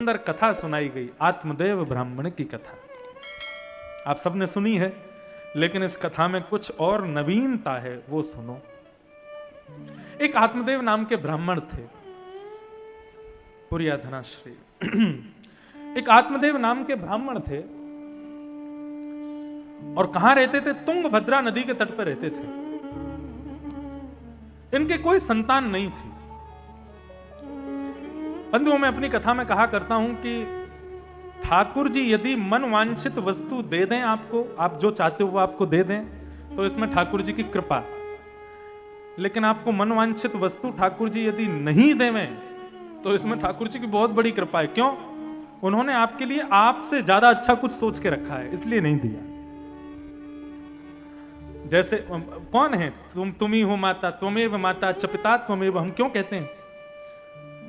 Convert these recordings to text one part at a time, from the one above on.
सुंदर कथा सुनाई गई, आत्मदेव ब्राह्मण की कथा। आप सबने सुनी है, लेकिन इस कथा में कुछ और नवीनता है, वो सुनो। एक आत्मदेव नाम के ब्राह्मण थे, पुरिया धनाश्री। एक आत्मदेव नाम के ब्राह्मण थे और कहां रहते थे? तुंगभद्रा नदी के तट पर रहते थे। इनके कोई संतान नहीं थी। बंधुओं, मैं अपनी कथा में कहा करता हूं कि ठाकुर जी यदि मन वांछित वस्तु दे दें आपको, आप जो चाहते हो वो आपको दे दें, तो इसमें ठाकुर जी की कृपा। लेकिन आपको मन वांछित वस्तु ठाकुर जी यदि नहीं देवें, तो इसमें ठाकुर जी की बहुत बड़ी कृपा है। क्यों? उन्होंने आपके लिए आपसे ज्यादा अच्छा कुछ सोच के रखा है, इसलिए नहीं दिया। जैसे कौन है? तुम ही हो माता, त्वमेव माता च पिता त्वमेव। हम क्यों कहते हैं?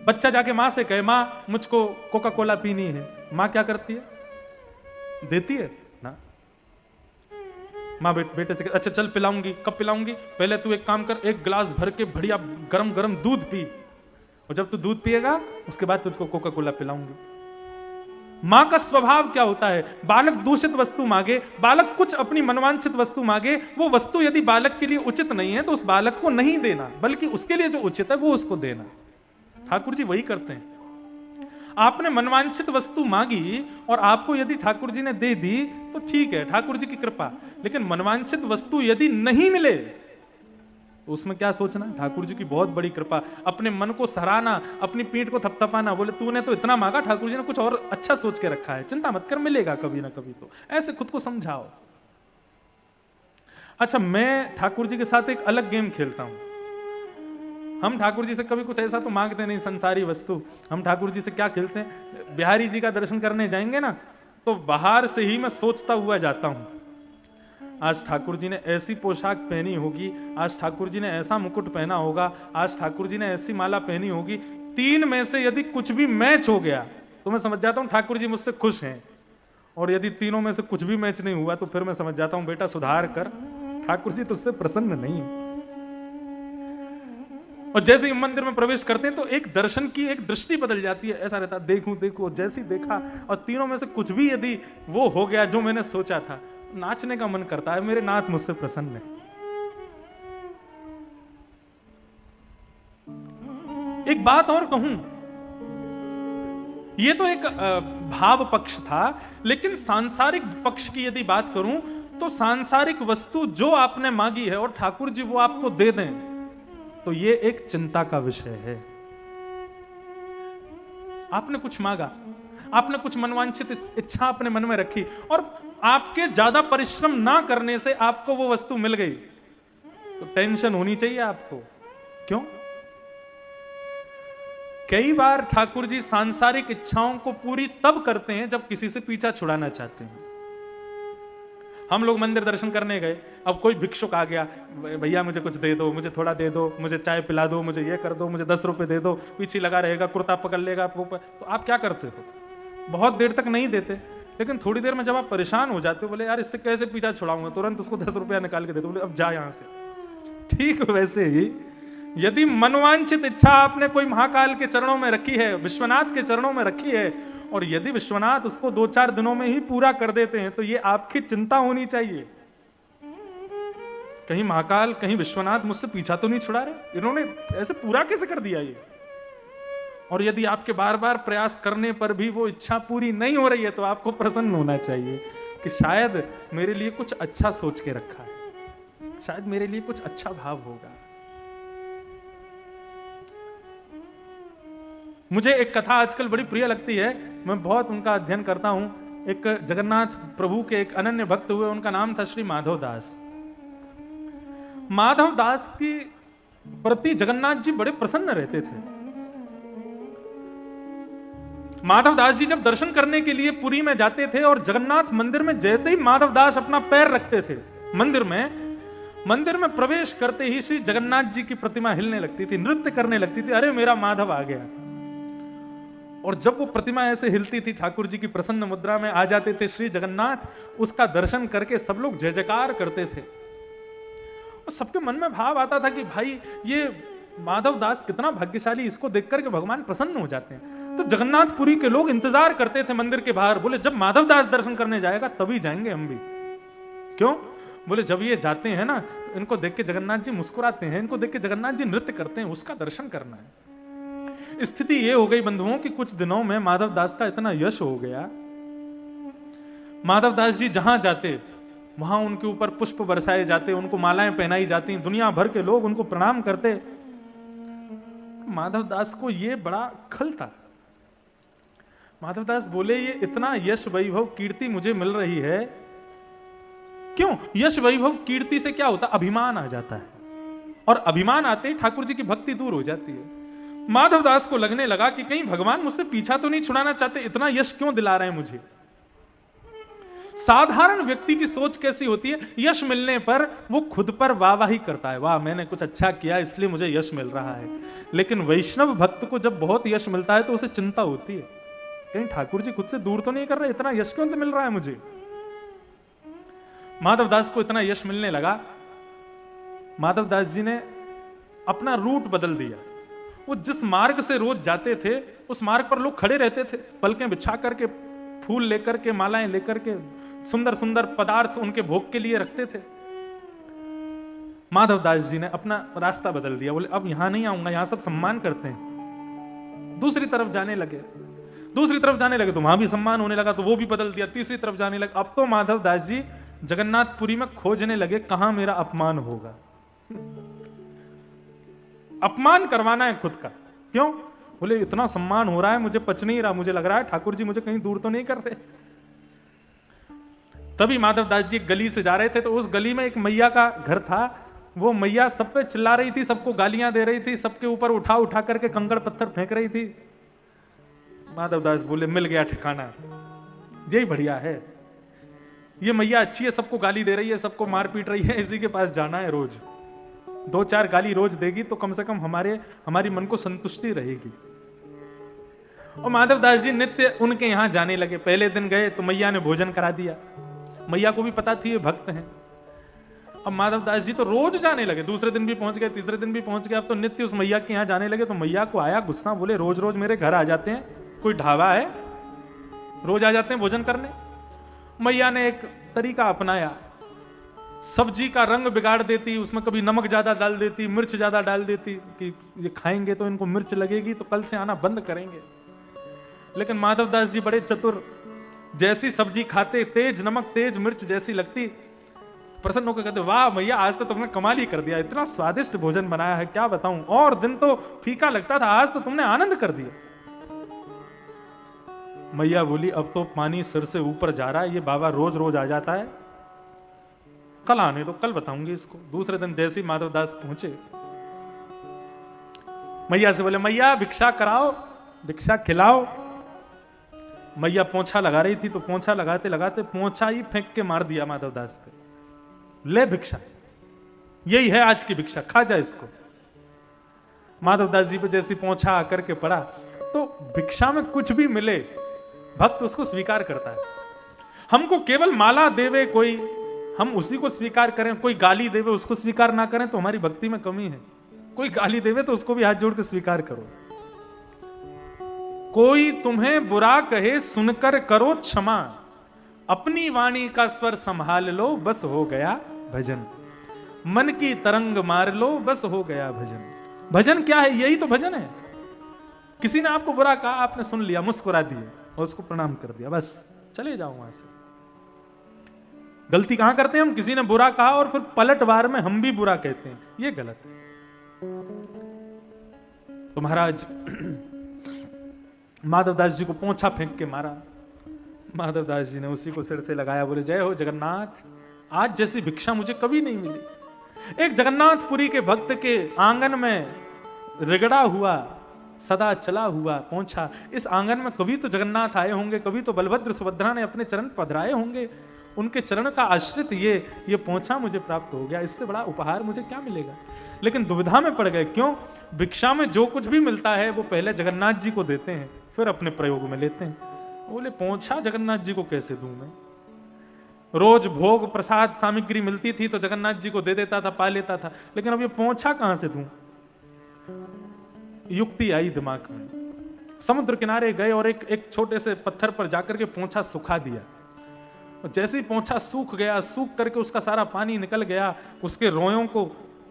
बच्चा जाके माँ से कहे, माँ मुझको कोका कोला पीनी है, माँ क्या करती है? देती है ना। माँ बेटे से, अच्छा चल पिलाऊंगी। कब पिलाऊंगी? पहले तू एक काम कर, एक गिलास भर के बढ़िया गरम गरम दूध पी, और जब तू दूध पिएगा उसके बाद तुझको कोका कोला पिलाऊंगी। मां का स्वभाव क्या होता है? बालक दूषित वस्तु मांगे, बालक कुछ अपनी मनवांछित वस्तु मांगे, वो वस्तु यदि बालक के लिए उचित नहीं है तो उस बालक को नहीं देना, बल्कि उसके लिए जो उचित है वो उसको देना। ठाकुर जी वही करते हैं। आपने मनवांछित वस्तु मांगी और आपको यदि ठाकुर जी ने दे दी तो ठीक है, ठाकुर जी की कृपा। लेकिन मनवांछित वस्तु यदि नहीं मिले तो उसमें क्या सोचना? ठाकुर जी की बहुत बड़ी कृपा। अपने मन को सराहना, अपनी पीठ को थपथपाना, बोले तूने तो इतना मांगा, ठाकुर जी ने कुछ और अच्छा सोच के रखा है, चिंता मत कर, मिलेगा कभी ना कभी। तो ऐसे खुद को समझाओ। अच्छा, मैं ठाकुर जी के साथ एक अलग गेम खेलता हूं। हम ठाकुर जी से कभी कुछ ऐसा तो मांगते नहीं, संसारी वस्तु। हम ठाकुर जी से क्या खेलते हैं? बिहारी जी का दर्शन करने जाएंगे ना, तो बाहर से ही मैं सोचता हुआ जाता हूं, आज ठाकुर जी ने ऐसी पोशाक पहनी होगी, आज ठाकुर जी ने ऐसा मुकुट पहना होगा, आज ठाकुर जी ने ऐसी माला पहनी होगी। 3 में से यदि कुछ भी मैच हो गया तो मैं समझ जाता हूं ठाकुर जी मुझसे खुश हैं, और यदि तीनों में से कुछ भी मैच नहीं हुआ तो फिर मैं समझ जाता हूं बेटा सुधार कर, ठाकुर जी तुझसे प्रसन्न नहीं है। और जैसे ही मंदिर में प्रवेश करते हैं तो एक दर्शन की एक दृष्टि बदल जाती है। ऐसा रहता, देखूं देखूं, जैसी देखा और तीनों में से कुछ भी यदि वो हो गया जो मैंने सोचा था, नाचने का मन करता है, मेरे नाथ मुझसे प्रसन्न है। एक बात और कहूं, ये तो एक भाव पक्ष था, लेकिन सांसारिक पक्ष की यदि बात करूं तो सांसारिक वस्तु जो आपने मांगी है और ठाकुर जी वो आपको दे दें, तो ये एक चिंता का विषय है। आपने कुछ मांगा, आपने कुछ मनवांछित इच्छा अपने मन में रखी, और आपके ज्यादा परिश्रम ना करने से आपको वो वस्तु मिल गई, तो टेंशन होनी चाहिए आपको। क्यों? कई बार ठाकुर जी सांसारिक इच्छाओं को पूरी तब करते हैं जब किसी से पीछा छुड़ाना चाहते हैं। हम लोग मंदिर दर्शन करने गए, अब कोई भिक्षुक आ गया, भैया मुझे कुछ दे दो, मुझे थोड़ा दे दो, मुझे चाय पिला दो, मुझे ये कर दो, मुझे 10 रुपए दे दो, पीछे लगा रहेगा, कुर्ता पकड़ लेगा आपको, तो आप क्या करते हो? बहुत देर तक नहीं देते, लेकिन थोड़ी देर में जब आप परेशान हो जाते हो, बोले यार इससे कैसे पीछा छुड़ाऊंगा, तुरंत उसको 10 रुपया निकाल के दे दो, बोले अब जा यहां से। ठीक वैसे ही यदि मनवांछित इच्छा आपने कोई महाकाल के चरणों में रखी है, विश्वनाथ के चरणों में रखी है, और यदि विश्वनाथ उसको 2-4 दिनों में ही पूरा कर देते हैं, तो ये आपकी चिंता होनी चाहिए, कहीं महाकाल, कहीं विश्वनाथ मुझसे पीछा तो नहीं छुड़ा रहे, इन्होंने ऐसे पूरा कैसे कर दिया ये। और यदि आपके बार बार प्रयास करने पर भी वो इच्छा पूरी नहीं हो रही है, तो आपको प्रसन्न होना चाहिए कि शायद मेरे लिए कुछ अच्छा सोच के रखा है, शायद मेरे लिए कुछ अच्छा भाव होगा। मुझे एक कथा आजकल बड़ी प्रिय लगती है, मैं बहुत उनका अध्ययन करता हूं। एक जगन्नाथ प्रभु के एक अनन्य भक्त हुए, उनका नाम था श्री माधव दास। माधव दास की प्रति जगन्नाथ जी बड़े प्रसन्न रहते थे। माधव दास जी जब दर्शन करने के लिए पुरी में जाते थे और जगन्नाथ मंदिर में जैसे ही माधव दास अपना पैर रखते थे मंदिर में प्रवेश करते ही श्री जगन्नाथ जी की प्रतिमा हिलने लगती थी, नृत्य करने लगती थी, अरे मेरा माधव आ गया। और जब वो प्रतिमा ऐसे हिलती थी, ठाकुर जी की प्रसन्न मुद्रा में आ जाते थे श्री जगन्नाथ, उसका दर्शन करके सब लोग जय जयकार करते थे। और सबके मन में भाव आता था कि भाई ये माधव दास कितना भाग्यशाली, इसको देख करके भगवान प्रसन्न हो जाते हैं। तो जगन्नाथपुरी के लोग इंतजार करते थे मंदिर के बाहर। बोले जब माधवदास दर्शन करने जाएगा तभी जाएंगे हम भी। क्यों? बोले जब ये जाते हैं ना, इनको देख के जगन्नाथ जी मुस्कुराते हैं, इनको देख के जगन्नाथ जी नृत्य करते हैं, उसका दर्शन करना है। स्थिति ये हो गई बंधुओं कि कुछ दिनों में माधवदास का इतना यश हो गया, माधवदास जी जहां जाते वहां उनके ऊपर पुष्प बरसाए जाते, उनको मालाएं पहनाई जाती, दुनिया भर के लोग उनको प्रणाम करते। माधवदास को ये बड़ा खल था। माधवदास बोले ये इतना यश वैभव कीर्ति मुझे मिल रही है, क्यों? यश वैभव कीर्ति से क्या होता? अभिमान आ जाता है, और अभिमान आते ही ठाकुर जी की भक्ति दूर हो जाती है। माधवदास को लगने लगा कि कहीं भगवान मुझसे पीछा तो नहीं छुड़ाना चाहते, इतना यश क्यों दिला रहे हैं मुझे। साधारण व्यक्ति की सोच कैसी होती है? यश मिलने पर वो खुद पर वाहवाही करता है, वाह मैंने कुछ अच्छा किया इसलिए मुझे यश मिल रहा है। लेकिन वैष्णव भक्त को जब बहुत यश मिलता है तो उसे चिंता होती है, कहीं ठाकुर जी खुद से दूर तो नहीं कर रहे, इतना यश क्यों मिल रहा है मुझे। माधवदास को इतना यश मिलने लगा, माधवदास जी ने अपना रूट बदल दिया। वो जिस मार्ग से रोज जाते थे उस मार्ग पर लोग खड़े रहते थे, पलकें बिछा करके, फूल लेकर के, मालाएं लेकर के, सुंदर सुंदर पदार्थ उनके भोग के लिए रखते थे। माधवदास जी ने अपना रास्ता बदल दिया, बोले अब यहां नहीं आऊंगा, यहां सब सम्मान करते हैं। दूसरी तरफ जाने लगे, दूसरी तरफ जाने लगे तो वहां भी सम्मान होने लगा, तो वो भी बदल दिया। तीसरी तरफ जाने लगे। अब तो माधवदास जी जगन्नाथपुरी में खोजने लगे कहां मेरा अपमान होगा। अपमान करवाना है खुद का। क्यों? बोले इतना सम्मान हो रहा है, मुझे पच नहीं रहा, मुझे लग रहा है ठाकुर जी मुझे कहीं दूर तो नहीं कर रहे। तभी माधवदास जी एक गली से जा रहे थे, तो उस गली में एक मैया का घर था। वो मैया सब पे चिल्ला रही थी, सबको गालियां दे रही थी, सबके ऊपर उठा उठा करके कंकड़ पत्थर फेंक रही थी। माधवदास बोले मिल गया ठिकाना, यही बढ़िया है, ये मैया अच्छी है, सबको गाली दे रही है, सबको मार पीट रही है, इसी के पास जाना है रोज। 2-4 गाली रोज देगी तो कम से कम हमारी मन को संतुष्टि रहेगी। और माधवदास जी नित्य उनके यहां जाने लगे। पहले दिन गए तो मैया ने भोजन करा दिया, मैया को भी पता थी ये भक्त हैं। अब माधवदास जी तो रोज जाने लगे, दूसरे दिन भी पहुंच गए, तीसरे दिन भी पहुंच गए। अब तो नित्य उस मैया के यहां जाने लगे। तो मैया को आया गुस्सा, बोले रोज रोज मेरे घर आ जाते हैं, कोई ढाबा है, रोज आ जाते हैं भोजन करने। मैया ने एक तरीका अपनाया, सब्जी का रंग बिगाड़ देती, उसमें कभी नमक ज्यादा डाल देती, मिर्च ज्यादा डाल देती कि ये खाएंगे तो इनको मिर्च लगेगी तो कल से आना बंद करेंगे। लेकिन माधवदास जी बड़े चतुर, जैसी सब्जी खाते तेज नमक तेज मिर्च जैसी लगती, प्रसन्न होकर कहते वाह भैया आज तो तुमने कमाल ही कर दिया, इतना स्वादिष्ट भोजन बनाया है क्या बताऊं, और दिन तो फीका लगता था, आज तो तुमने आनंद कर दिया। मैया बोली अब तो पानी सिर से ऊपर जा रहा है, ये बाबा रोज रोज आ जाता है, कल आने दो, कल बताऊंगी इसको। दूसरे दिन जैसे ही माधवदास पहुंचे, मैया से बोले मैया भिक्षा कराओ, भिक्षा खिलाओ। मैया पोंछा लगा रही थी, तो पोंछा लगाते लगाते पोंछा ही फेंक के मार दिया माधवदास पे, ले भिक्षा, यही है आज की भिक्षा, खा जा इसको। माधवदास जी पे जैसी पोंछा आकर के पड़ा, तो भिक्षा में कुछ भी मिले भक्त उसको स्वीकार करता है। हमको केवल माला देवे कोई, हम उसी को स्वीकार करें, कोई गाली देवे उसको स्वीकार ना करें तो हमारी भक्ति में कमी है। कोई गाली देवे तो उसको भी हाथ जोड़ के स्वीकार करो। कोई तुम्हें बुरा कहे सुनकर करो क्षमा, अपनी वाणी का स्वर संभाल लो बस हो गया भजन, मन की तरंग मार लो बस हो गया भजन। भजन क्या है? यही तो भजन है। किसी ने आपको बुरा कहा, आपने सुन लिया, मुस्कुरा दिए और उसको प्रणाम कर दिया, बस चले जाओ वहां से। गलती कहां करते हैं हम? किसी ने बुरा कहा और फिर पलटवार में हम भी बुरा कहते हैं, ये गलत है। तो महाराज माधवदास जी को पोंछा फेंक के मारा। माधवदास जी ने उसी को सिर से लगाया, बोले जय हो जगन्नाथ, आज जैसी भिक्षा मुझे कभी नहीं मिली। एक जगन्नाथपुरी के भक्त के आंगन में रिगड़ा हुआ, सदा चला हुआ पोंछा, इस आंगन में कभी तो जगन्नाथ आए होंगे, कभी तो बलभद्र सुभद्रा ने अपने चरण पधराए होंगे, उनके चरण का आश्रित ये पोंछा मुझे प्राप्त हो गया, इससे बड़ा उपहार मुझे क्या मिलेगा। लेकिन दुविधा में पड़ गए। क्यों? भिक्षा में जो कुछ भी मिलता है वो पहले जगन्नाथ जी को देते हैं, फिर अपने प्रयोग में लेते हैं। बोले पोंछा जगन्नाथ जी को कैसे दूं मैं? रोज भोग प्रसाद सामग्री मिलती थी तो जगन्नाथ जी को दे देता था, पा लेता था, लेकिन अब ये पोंछा कहां से दूं? युक्ति आई दिमाग में। समुद्र किनारे गए और एक छोटे से पत्थर पर जाकर के पोंछा सुखा दिया। और जैसे ही पोंछा सूख गया, सूख करके उसका सारा पानी निकल गया, उसके रोयों को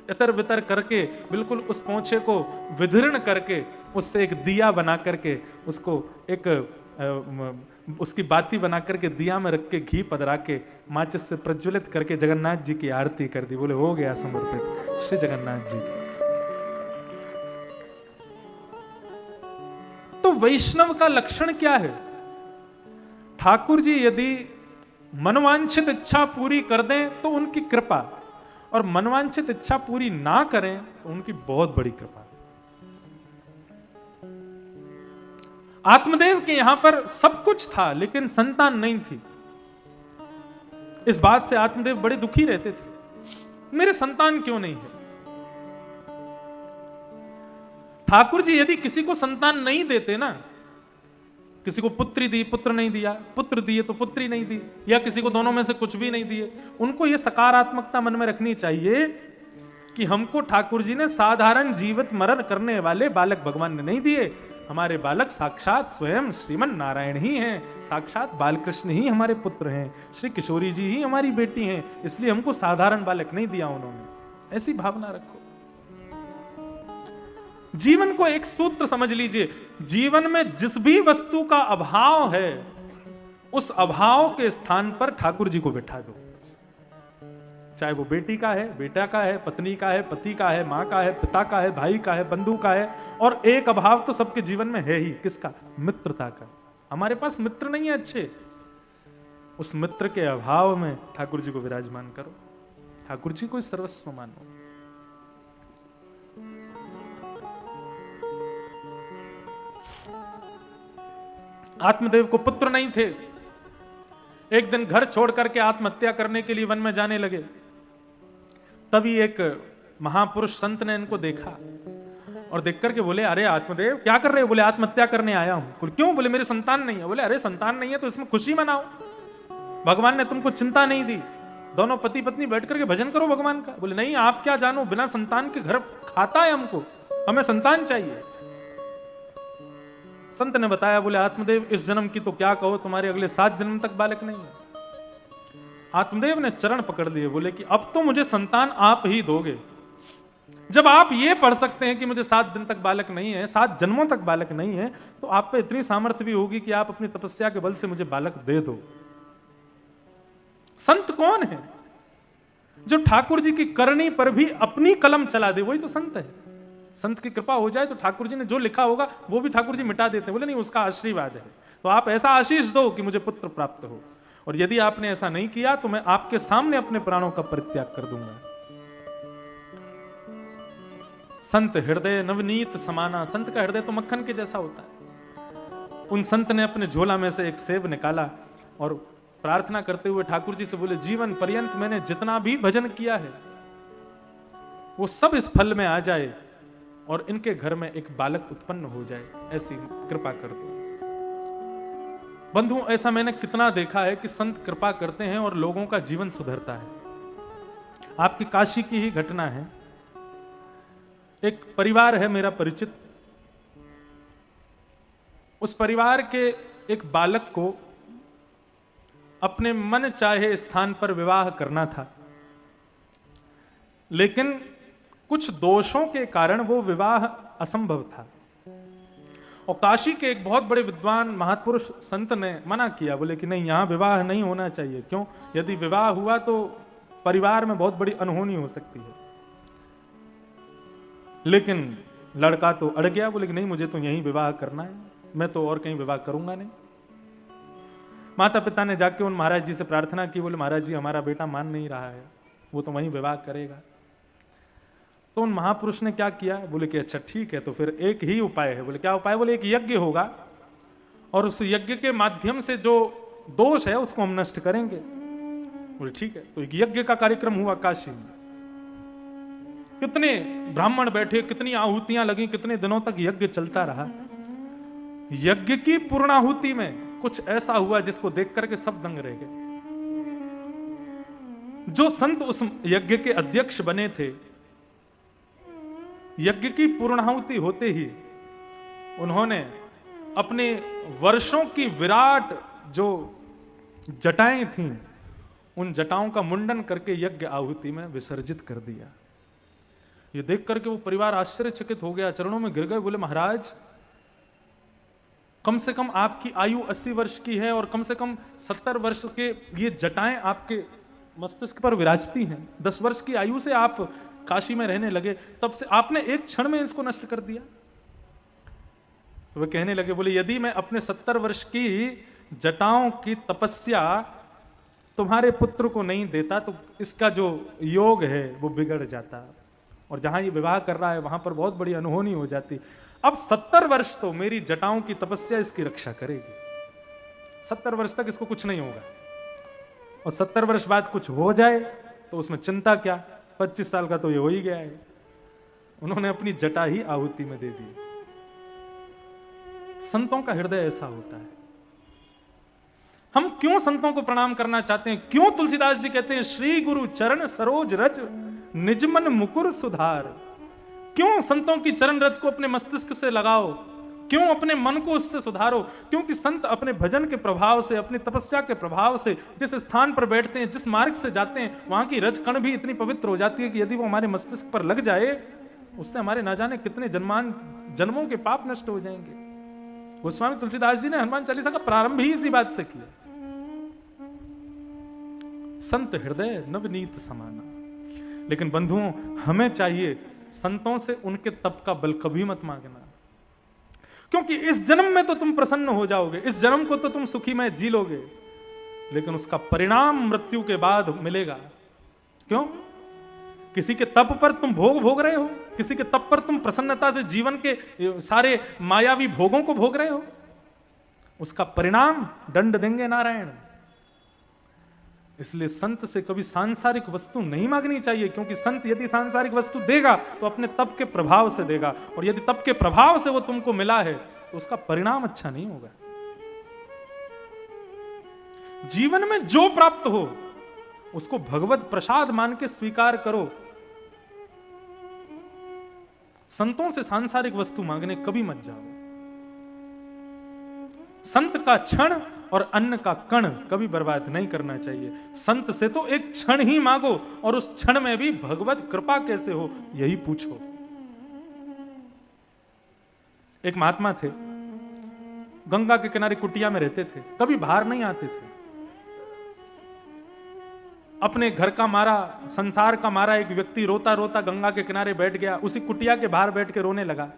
इतर बितर करके बिल्कुल उस पोंछे को विदीर्ण करके उससे एक दिया बना करके उसको एक उसकी बाती बना करके दिया में रख के घी पधरा के माचिस से प्रज्वलित करके जगन्नाथ जी की आरती कर दी। बोले हो गया समर्पित श्री जगन्नाथ जी। तो वैष्णव का लक्षण क्या है? ठाकुर जी यदि मनवांछित इच्छा पूरी कर दें तो उनकी कृपा, और मनवांछित इच्छा पूरी ना करें तो उनकी बहुत बड़ी कृपा। आत्मदेव के यहां पर सब कुछ था लेकिन संतान नहीं थी। इस बात से आत्मदेव बड़े दुखी रहते थे, मेरे संतान क्यों नहीं है। ठाकुर जी यदि किसी को संतान नहीं देते ना, किसी को पुत्री दी पुत्र नहीं दिया, पुत्र दिए तो पुत्री नहीं दी, या किसी को दोनों में से कुछ भी नहीं दिए, उनको यह सकारात्मकता मन में रखनी चाहिए कि हमको ठाकुर जी ने साधारण जीवित मरण करने वाले बालक भगवान ने नहीं दिए। हमारे बालक साक्षात स्वयं श्रीमन नारायण ही हैं, साक्षात बालकृष्ण ही हमारे पुत्र हैं, श्री किशोरी जी ही हमारी बेटी हैं, इसलिए हमको साधारण बालक नहीं दिया उन्होंने। ऐसी भावना रखो। जीवन को एक सूत्र समझ लीजिए, जीवन में जिस भी वस्तु का अभाव है उस अभाव के स्थान पर ठाकुर जी को बिठा दो। चाहे वो बेटी का है, बेटा का है, पत्नी का है, पति का है, मां का है, पिता का है, भाई का है, बंधु का है, और एक अभाव तो सबके जीवन में है ही, किसका? मित्रता का। हमारे पास मित्र नहीं है अच्छे, उस मित्र के अभाव में ठाकुर जी को विराजमान करो, ठाकुर जी को सर्वस्व मानो। आत्मदेव को पुत्र नहीं थे, एक दिन घर छोड़ करके आत्महत्या करने के लिए वन में जाने लगे। तभी एक महापुरुष संत ने इनको देखा और देख करके बोले, अरे आत्मदेव क्या कर रहे हो? बोले आत्महत्या करने आया हूं। क्यों? बोले मेरे संतान नहीं है। बोले अरे संतान नहीं है तो इसमें खुशी मनाओ, भगवान ने तुमको चिंता नहीं दी, दोनों पति पत्नी बैठ करके भजन करो भगवान का। बोले नहीं, आप क्या जानो, बिना संतान के घर खाता है हमको, हमें संतान चाहिए। संत ने बताया, बोले आत्मदेव इस जन्म की तो क्या कहो, तुम्हारे अगले 7 जन्म तक बालक नहीं है। आत्मदेव ने चरण पकड़ लिए, बोले कि अब तो मुझे संतान आप ही दोगे। जब आप ये पढ़ सकते हैं कि मुझे 7 दिन तक बालक नहीं है, 7 जन्मों तक बालक नहीं है, तो आप पे इतनी सामर्थ्य भी होगी कि आप अपनी तपस्या के बल से मुझे बालक दे दो। संत कौन है? जो ठाकुर जी की करनी पर भी अपनी कलम चला दे, वही तो संत है। संत की कृपा हो जाए तो ठाकुर जी ने जो लिखा होगा वो भी ठाकुर जी मिटा देते हैं। बोले नहीं, उसका आशीर्वाद है, तो आप ऐसा आशीष दो कि मुझे पुत्र प्राप्त हो, और यदि आपने ऐसा नहीं किया तो मैं आपके सामने अपने प्राणों का परित्याग कर दूंगा। संत हृदय नवनीत समाना, संत का हृदय तो मक्खन के जैसा होता है। उन संत ने अपने झोला में से एक सेब निकाला और प्रार्थना करते हुए ठाकुर जी से बोले, जीवन पर्यंत मैंने जितना भी भजन किया है वो सब इस फल में आ जाए और इनके घर में एक बालक उत्पन्न हो जाए, ऐसी कृपा कर दो। बंधु, ऐसा मैंने कितना देखा है कि संत कृपा करते हैं और लोगों का जीवन सुधरता है। आपकी काशी की ही घटना है। एक परिवार है मेरा परिचित, उस परिवार के एक बालक को अपने मन चाहे स्थान पर विवाह करना था, लेकिन कुछ दोषों के कारण वो विवाह असंभव था। और काशी के एक बहुत बड़े विद्वान महापुरुष संत ने मना किया, बोले कि नहीं, यहां विवाह नहीं होना चाहिए। क्यों? यदि विवाह हुआ तो परिवार में बहुत बड़ी अनहोनी हो सकती है। लेकिन लड़का तो अड़ गया, बोले कि नहीं, मुझे तो यहीं विवाह करना है, मैं तो और कहीं विवाह करूंगा नहीं। माता पिता ने जाके उन महाराज जी से प्रार्थना की, बोले महाराज जी हमारा बेटा मान नहीं रहा है, वो तो वहीं विवाह करेगा। तो उन महापुरुष ने क्या किया, बोले कि अच्छा ठीक है, तो फिर एक ही उपाय है। बोले क्या उपाय? बोले एक यज्ञ होगा और उस यज्ञ के माध्यम से जो दोष है उसको हम नष्ट करेंगे। बोले ठीक है। तो एक यज्ञ का कार्यक्रम हुआ काशी में। कितने ब्राह्मण बैठे, कितनी आहुतियां लगी, कितने दिनों तक यज्ञ चलता रहा। यज्ञ की पूर्णाहुति में कुछ ऐसा हुआ जिसको देख करके सब दंग रह गए। जो संत उस यज्ञ के अध्यक्ष बने थे, यज्ञ की पूर्णाहुति होते ही उन्होंने अपने वर्षों की विराट जो जटाएं थीं, उन जटाओं का मुंडन करके यज्ञ आहुति में विसर्जित कर दिया। ये देख करके वो परिवार आश्चर्यचकित हो गया, चरणों में गिर गए, बोले महाराज कम से कम आपकी आयु 80 वर्ष की है और कम से कम 70 वर्ष के ये जटाएं आपके मस्तिष्क पर विराजती हैं। 10 वर्ष की आयु से आप काशी में रहने लगे, तब से आपने एक क्षण में इसको नष्ट कर दिया। तो वे कहने लगे, बोले यदि मैं अपने 70 वर्ष की जटाओं की तपस्या तुम्हारे पुत्र को नहीं देता तो इसका जो योग है वो बिगड़ जाता, और जहां ये विवाह कर रहा है वहां पर बहुत बड़ी अनहोनी हो जाती। अब 70 वर्ष तो मेरी जटाओं की तपस्या इसकी रक्षा करेगी। 70 वर्ष तक इसको कुछ नहीं होगा, और 70 वर्ष बाद कुछ हो जाए तो उसमें चिंता क्या, 25 साल का तो ये हो ही गया है। उन्होंने अपनी जटा ही आहुति में दे दी। संतों का हृदय ऐसा होता है। हम क्यों संतों को प्रणाम करना चाहते हैं? क्यों तुलसीदास जी कहते हैं श्री गुरु चरण सरोज रच निजमन मुकुर सुधार? क्यों संतों की चरण रज को अपने मस्तिष्क से लगाओ? क्यों अपने मन को उससे सुधारो? क्योंकि संत अपने भजन के प्रभाव से, अपनी तपस्या के प्रभाव से जिस स्थान पर बैठते हैं, जिस मार्ग से जाते हैं, वहां की रज कण भी इतनी पवित्र हो जाती है कि यदि वो हमारे मस्तिष्क पर लग जाए, उससे हमारे ना जाने कितने जन्मों के पाप नष्ट हो जाएंगे। गोस्वामी तुलसीदास जी ने हनुमान चालीसा का प्रारंभ ही इसी बात से किया। संत हृदय नवनीत समाना। लेकिन बंधुओं, हमें चाहिए संतों से उनके तप का बल कभी मत मांगना, क्योंकि इस जन्म में तो तुम प्रसन्न हो जाओगे, इस जन्म को तो तुम सुखी में जी लोगे, लेकिन उसका परिणाम मृत्यु के बाद मिलेगा। क्यों? किसी के तप पर तुम भोग रहे हो, किसी के तप पर तुम प्रसन्नता से जीवन के सारे मायावी भोगों को भोग रहे हो, उसका परिणाम दंड देंगे नारायण। इसलिए संत से कभी सांसारिक वस्तु नहीं मांगनी चाहिए, क्योंकि संत यदि सांसारिक वस्तु देगा तो अपने तप के प्रभाव से देगा, और यदि तप के प्रभाव से वो तुमको मिला है तो उसका परिणाम अच्छा नहीं होगा। जीवन में जो प्राप्त हो उसको भगवत प्रसाद मान के स्वीकार करो। संतों से सांसारिक वस्तु मांगने कभी मत जाओ। संत का क्षण और अन्न का कण कभी बर्बाद नहीं करना चाहिए। संत से तो एक क्षण ही मांगो, और उस क्षण में भी भगवत कृपा कैसे हो यही पूछो। एक महात्मा थे, गंगा के किनारे कुटिया में रहते थे, कभी बाहर नहीं आते थे। अपने घर का मारा, संसार का मारा एक व्यक्ति रोता रोता गंगा के किनारे बैठ गया, उसी कुटिया के बाहर बैठ के रोने लगा।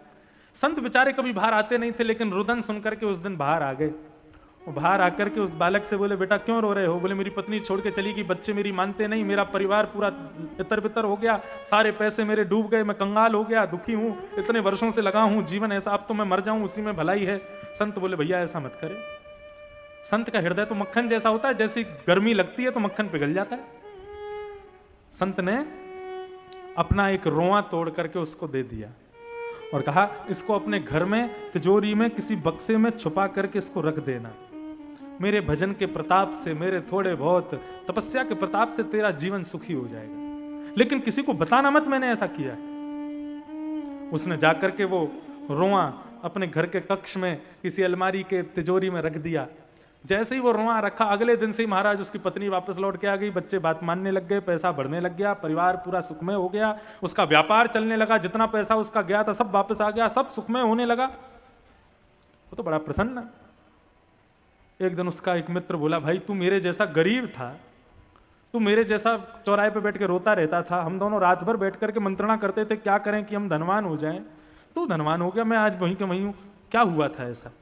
संत बेचारे कभी बाहर आते नहीं थे, लेकिन रुदन सुनकर के उस दिन बाहर आ गए। वो बाहर आकर के उस बालक से बोले, बेटा क्यों रो रहे हो? बोले, मेरी पत्नी छोड़ के चली गई, बच्चे मेरी मानते नहीं, मेरा परिवार पूरा इतर बितर हो गया, सारे पैसे मेरे डूब गए, मैं कंगाल हो गया, दुखी हूं, इतने वर्षों से लगा हूं जीवन ऐसा, अब तो मैं मर जाऊं, उसी में भलाई है। संत बोले, भैया ऐसा मत करे। संत का हृदय तो मक्खन जैसा होता है, जैसी गर्मी लगती है तो मक्खन पिघल जाता है। संत ने अपना एक रोआ तोड़ करके उसको दे दिया और कहा, इसको अपने घर में तिजोरी में किसी बक्से में छुपा करके इसको रख देना। मेरे भजन के प्रताप से, मेरे थोड़े बहुत तपस्या के प्रताप से तेरा जीवन सुखी हो जाएगा, लेकिन किसी को बताना मत मैंने ऐसा किया है। उसने जाकर के वो रोआ अपने घर के कक्ष में किसी अलमारी के तिजोरी में रख दिया। जैसे ही वो रोआ रखा, अगले दिन से ही महाराज उसकी पत्नी वापस लौट के आ गई, बच्चे बात मानने लग गए, पैसा बढ़ने लग गया, परिवार पूरा सुखमय हो गया, उसका व्यापार चलने लगा, जितना पैसा उसका गया था सब वापस आ गया, सब सुखमय होने लगा। वो तो बड़ा प्रसन्न। एक दिन उसका एक मित्र बोला, भाई तू मेरे जैसा गरीब था, तू मेरे जैसा चौराहे पे बैठ के रोता रहता था, हम दोनों रात भर बैठ करके मंत्रणा करते थे क्या करें कि हम धनवान हो जाएं, तू धनवान हो गया, मैं आज वहीं के वहीं हूं, क्या हुआ था ऐसा?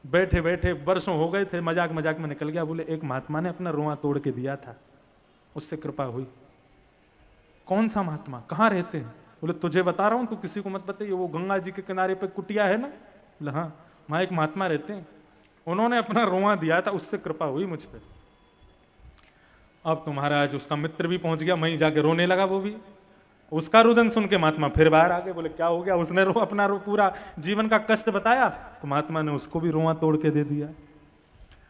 बैठे बैठे वर्षों हो गए थे, मजाक मजाक में निकल गया। बोले, एक महात्मा ने अपना रोआ तोड़ के दिया था, उससे कृपा हुई। कौन सा महात्मा, कहाँ रहते हैं? बोले, तुझे बता रहा हूं, तू किसी को मत बताइए, वो गंगा जी के किनारे पे कुटिया है ना। बोले, हाँ, वहां एक महात्मा रहते हैं, उन्होंने अपना रोआ दिया था, उससे कृपा हुई मुझ पर। अब तो महाराज उसका मित्र भी पहुंच गया, वहीं जाके रोने लगा वो भी। उसका रुदन सुन के महात्मा फिर बाहर आ गए। बोले, क्या हो गया? उसने अपना पूरा जीवन का कष्ट बताया, तो महात्मा ने उसको भी रोआ तोड़ के दे दिया।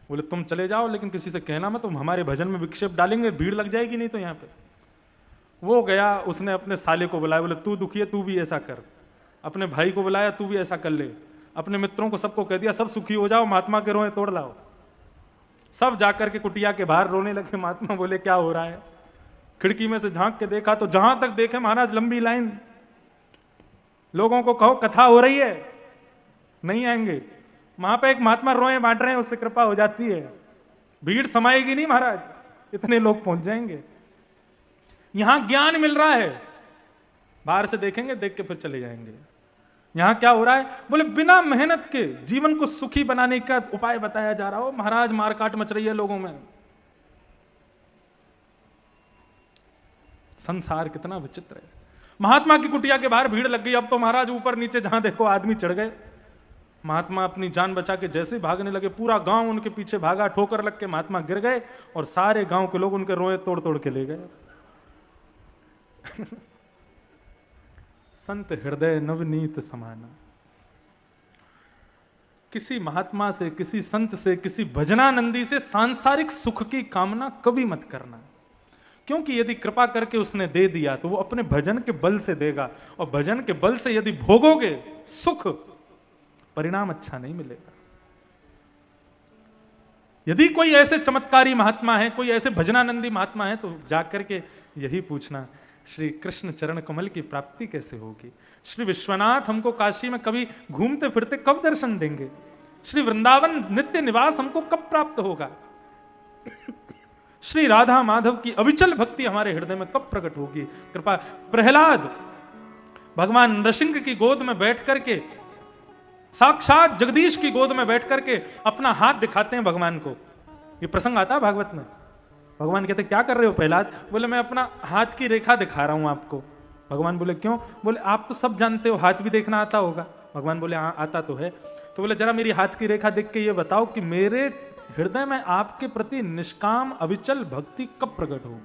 बोले, तुम चले जाओ, लेकिन किसी से कहना मत, तुम हमारे भजन में विक्षेप डालेंगे, भीड़ लग जाएगी नहीं तो यहाँ पे। वो गया, उसने अपने साले को बुलाया, बोले तू दुखी है, तू भी ऐसा कर। अपने भाई को बुलाया, तू भी ऐसा कर ले। अपने मित्रों को सबको कह दिया, सब सुखी हो जाओ, महात्मा के रोए तोड़ लाओ। सब जाकर के कुटिया के बाहर रोने लगे। महात्मा बोले क्या हो रहा है? खिड़की में से झांक के देखा तो जहां तक देखे महाराज लंबी लाइन। लोगों को कहो कथा हो रही है, नहीं आएंगे। वहां पे एक महात्मा रोए बांट रहे हैं, उससे कृपा हो जाती है। भीड़ समाएगी नहीं महाराज, इतने लोग पहुंच जाएंगे। यहां ज्ञान मिल रहा है, बाहर से देखेंगे, देख के फिर चले जाएंगे। यहां क्या हो रहा है? बोले बिना मेहनत के जीवन को सुखी बनाने का उपाय बताया जा रहा हो। महाराज मारकाट मच रही है लोगों में। संसार कितना विचित्र है। महात्मा की कुटिया के बाहर भीड़ लग गई। अब तो महाराज ऊपर नीचे जहां देखो आदमी चढ़ गए। महात्मा अपनी जान बचा के जैसे भागने लगे, पूरा गांव उनके पीछे भागा। ठोकर लग के महात्मा गिर गए और सारे गांव के लोग उनके रोए तोड़ तोड़ के ले गए। संत हृदय नवनीत समाना। किसी महात्मा से, किसी संत से, किसी भजनानंदी से सांसारिक सुख की कामना कभी मत करना, क्योंकि यदि कृपा करके उसने दे दिया तो वो अपने भजन के बल से देगा, और भजन के बल से यदि भोगोगे सुख, परिणाम अच्छा नहीं मिलेगा। यदि कोई ऐसे चमत्कारी महात्मा है, कोई ऐसे भजनानंदी महात्मा है, तो जाकर के यही पूछना, श्री कृष्ण चरण कमल की प्राप्ति कैसे होगी? श्री विश्वनाथ हमको काशी में कभी घूमते फिरते कब दर्शन देंगे? श्री वृंदावन नित्य निवास हमको कब प्राप्त होगा? श्री राधा माधव की अविचल भक्ति हमारे हृदय में कब प्रकट होगी? कृपा। प्रहलाद भगवान नृसिंह की गोद में बैठ करके, साक्षात जगदीश की गोद में बैठ करके अपना हाथ दिखाते हैं भगवान को। ये प्रसंग आता है भागवत में। भगवान कहते क्या कर रहे हो प्रहलाद? बोले मैं अपना हाथ की रेखा दिखा रहा हूं आपको। भगवान बोले क्यों? बोले आप तो सब जानते हो, हाथ भी देखना आता होगा। भगवान बोले हाँ आता तो है। तो बोले जरा मेरी हाथ की रेखा देख के ये बताओ कि मेरे हृदय में आपके प्रति निष्काम अविचल भक्ति कब प्रकट हो?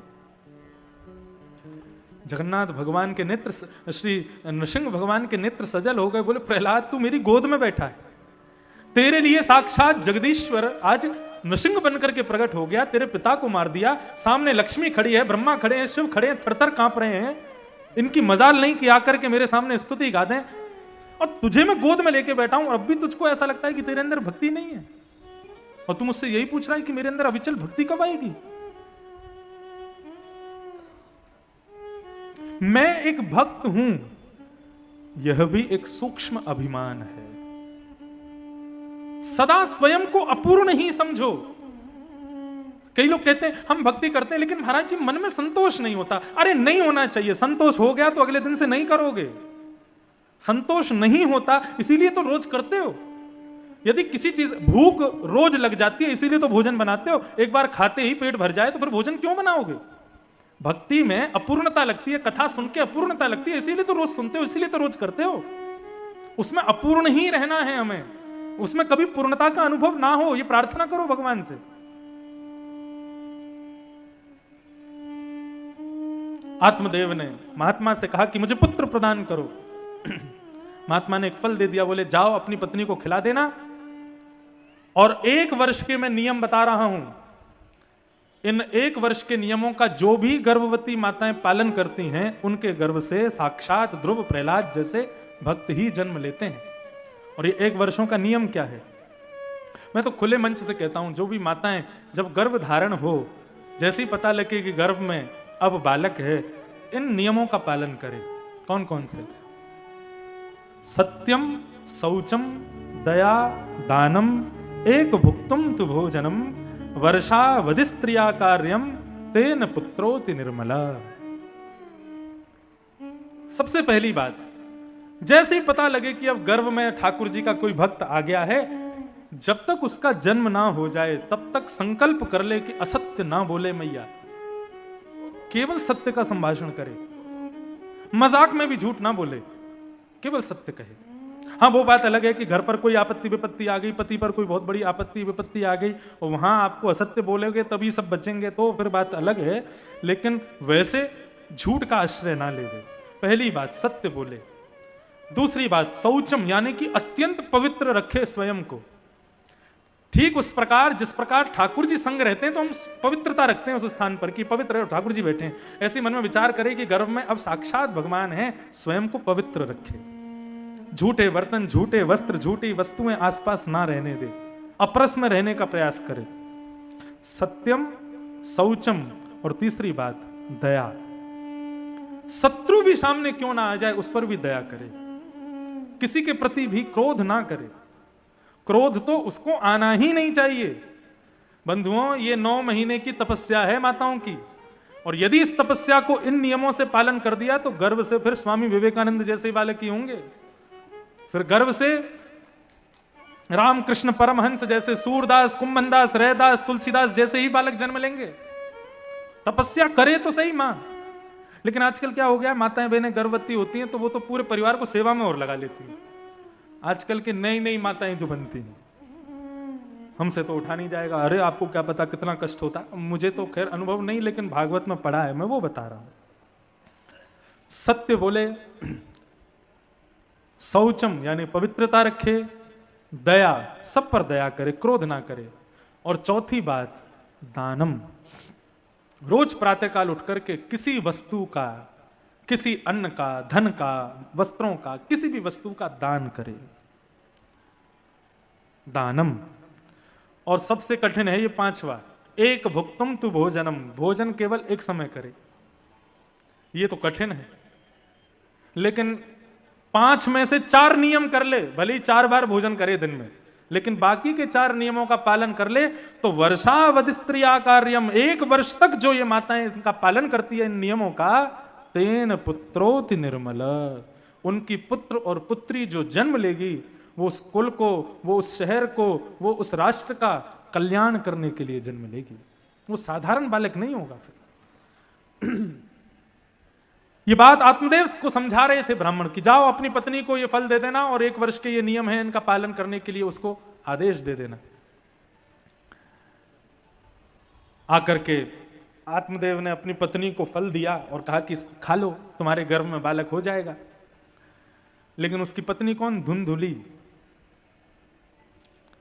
जगन्नाथ भगवान के नेत्र, श्री नृसिंह भगवान के नेत्र सजल हो गए। बोले प्रहलाद तू मेरी गोद में बैठा है, तेरे लिए साक्षात जगदीश्वर आज नृसिंह बनकर के प्रकट हो गया, तेरे पिता को मार दिया, सामने लक्ष्मी खड़ी है, ब्रह्मा खड़े हैं, शिव खड़े हैं, थरथर कांप रहे हैं। इनकी मजाल नहीं कि आकर के मेरे सामने स्तुति गा दें, और तुझे मैं गोद में लेके बैठा हूं, अब भी तुझको ऐसा लगता है कि तेरे अंदर भक्ति नहीं है, और तू मुझसे यही पूछ रहा है कि मेरे अंदर अविचल भक्ति कब आएगी? मैं एक भक्त हूं, यह भी एक सूक्ष्म अभिमान है। सदा स्वयं को अपूर्ण ही समझो। कई लोग कहते हैं हम भक्ति करते हैं, लेकिन महाराज जी मन में संतोष नहीं होता। अरे नहीं होना चाहिए। संतोष हो गया तो अगले दिन से नहीं करोगे। संतोष नहीं होता इसीलिए तो रोज करते हो। यदि किसी चीज भूख रोज लग जाती है इसीलिए तो भोजन बनाते हो। एक बार खाते ही पेट भर जाए तो फिर भोजन क्यों बनाओगे? भक्ति में अपूर्णता लगती है, कथा सुन के अपूर्णता लगती है, इसीलिए तो रोज सुनते हो, इसीलिए तो रोज करते हो। उसमें अपूर्ण ही रहना है हमें, उसमें कभी पूर्णता का अनुभव ना हो, ये प्रार्थना करो भगवान से। आत्मदेव ने महात्मा से कहा कि मुझे पुत्र प्रदान करो। महात्मा ने एक फल दे दिया, बोले जाओ अपनी पत्नी को खिला देना, और 1 वर्ष के मैं नियम बता रहा हूं। इन 1 वर्ष के नियमों का जो भी गर्भवती माताएं पालन करती हैं, उनके गर्भ से साक्षात ध्रुव प्रहलाद जैसे भक्त ही जन्म लेते हैं। और ये 1 वर्षों का नियम क्या है? मैं तो खुले मंच से कहता हूं, जो भी माताएं जब गर्भ धारण हो, जैसे ही पता लगे कि गर्भ में अब बालक है, इन नियमों का पालन करें। कौन कौन से? सत्यम, शौचम, दया, दानम, एक भुक्तुम तु भोजनम, वर्षावधि स्त्रिया कार्यम, तेन पुत्रोति निर्मला। सबसे पहली बात, जैसे ही पता लगे कि अब गर्भ में ठाकुर जी का कोई भक्त आ गया है, जब तक उसका जन्म ना हो जाए तब तक संकल्प कर ले कि असत्य ना बोले मैया, केवल सत्य का संभाषण करे, मजाक में भी झूठ ना बोले, केवल सत्य कहे। हाँ, वो बात अलग है कि घर पर कोई आपत्ति विपत्ति आ गई, पति पर कोई बहुत बड़ी आपत्ति विपत्ति आ गई और वहां आपको असत्य बोलोगे तभी सब बचेंगे, तो फिर बात अलग है। लेकिन वैसे झूठ का आश्रय ना ले। पहली बात सत्य बोले। दूसरी बात शौचम, यानी कि अत्यंत पवित्र रखे स्वयं को। ठीक उस प्रकार जिस प्रकार ठाकुर जी संग रहते हैं तो हम पवित्रता रखते हैं उस स्थान पर कि पवित्र ठाकुर जी बैठे हैं। ऐसे मन में विचार करें कि गर्भ में अब साक्षात भगवान है, स्वयं को पवित्र रखे। झूठे बर्तन, झूठे वस्त्र, झूठी वस्तुएं आसपास ना रहने दे, अप्रश्न रहने का प्रयास करे। सत्यम, शौचम, और तीसरी बात दया। शत्रु भी सामने क्यों ना आ जाए उस पर भी दया करे, किसी के प्रति भी क्रोध ना करे। क्रोध तो उसको आना ही नहीं चाहिए। बंधुओं, ये 9 महीने की तपस्या है माताओं की, और यदि इस तपस्या को इन नियमों से पालन कर दिया तो गर्व से फिर स्वामी विवेकानंद जैसे बालक ही होंगे, फिर गर्व से रामकृष्ण परमहंस जैसे, सूरदास, कुंभनदास, रैदास, तुलसीदास जैसे ही बालक जन्म लेंगे। तपस्या करे तो सही मां। लेकिन आजकल क्या हो गया, माताएं बहनें गर्भवती होती हैं तो वो तो पूरे परिवार को सेवा में और लगा लेती हैं। आजकल के नई नई माताएं जो बनती हैं, हमसे तो उठा नहीं जाएगा, अरे आपको क्या पता कितना कष्ट होता। मुझे तो खैर अनुभव नहीं, लेकिन भागवत में पढ़ा है, मैं वो बता रहा हूं। सत्य बोले, शौचम यानी पवित्रता रखे, दया, सब पर दया करे, क्रोध ना करे, और चौथी बात दानम, रोज प्रातःकाल उठ करके किसी वस्तु का, किसी अन्न का, धन का, वस्त्रों का, किसी भी वस्तु का दान करे। दानम। और सबसे कठिन है ये 5वां, एक भुक्तम तु भोजनम, भोजन केवल एक समय करे। ये तो कठिन है, लेकिन 5 में से 4 नियम कर ले, भले ही 4 बार भोजन करे दिन में, लेकिन बाकी के 4 नियमों का पालन कर ले तो वर्षावधि स्त्रिया कार्यम, 1 वर्ष तक जो ये माताएं इनका पालन करती है इन नियमों का, तेन पुत्रोति निर्मल, उनकी पुत्र और पुत्री जो जन्म लेगी वो उस कुल को, वो उस शहर को, वो उस राष्ट्र का कल्याण करने के लिए जन्म लेगी। वो साधारण बालक नहीं होगा। फिर ये बात आत्मदेव को समझा रहे थे ब्राह्मण की, जाओ अपनी पत्नी को ये फल दे देना और 1 वर्ष के ये नियम है इनका पालन करने के लिए उसको आदेश दे देना। आकर के आत्मदेव ने अपनी पत्नी को फल दिया और कहा कि इसको खा लो, तुम्हारे गर्भ में बालक हो जाएगा। लेकिन उसकी पत्नी कौन? धुंधुली।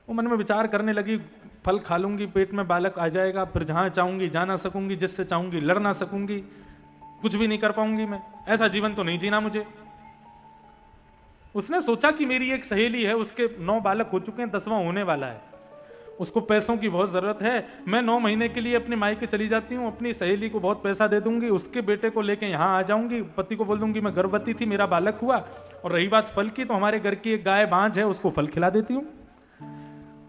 वो मन में विचार करने लगी, फल खा लूंगी, पेट में बालक आ जाएगा, फिर जहां चाहूंगी जा ना सकूंगी, जिससे चाहूंगी लड़ ना सकूंगी, कुछ भी नहीं कर पाऊंगी मैं, ऐसा जीवन तो नहीं जीना मुझे। उसने सोचा कि मेरी एक सहेली है, उसके 9 बालक हो चुके हैं, 10वां होने वाला है, उसको पैसों की बहुत जरूरत है, मैं 9 महीने के लिए अपने मायके चली जाती हूँ, अपनी सहेली को बहुत पैसा दे दूंगी, उसके बेटे को लेके यहाँ आ जाऊंगी, पति को बोल दूंगी मैं गर्भवती थी, मेरा बालक हुआ, और रही बात फल की तो हमारे घर की एक गाय बांझ है, उसको फल खिला देती हूँ।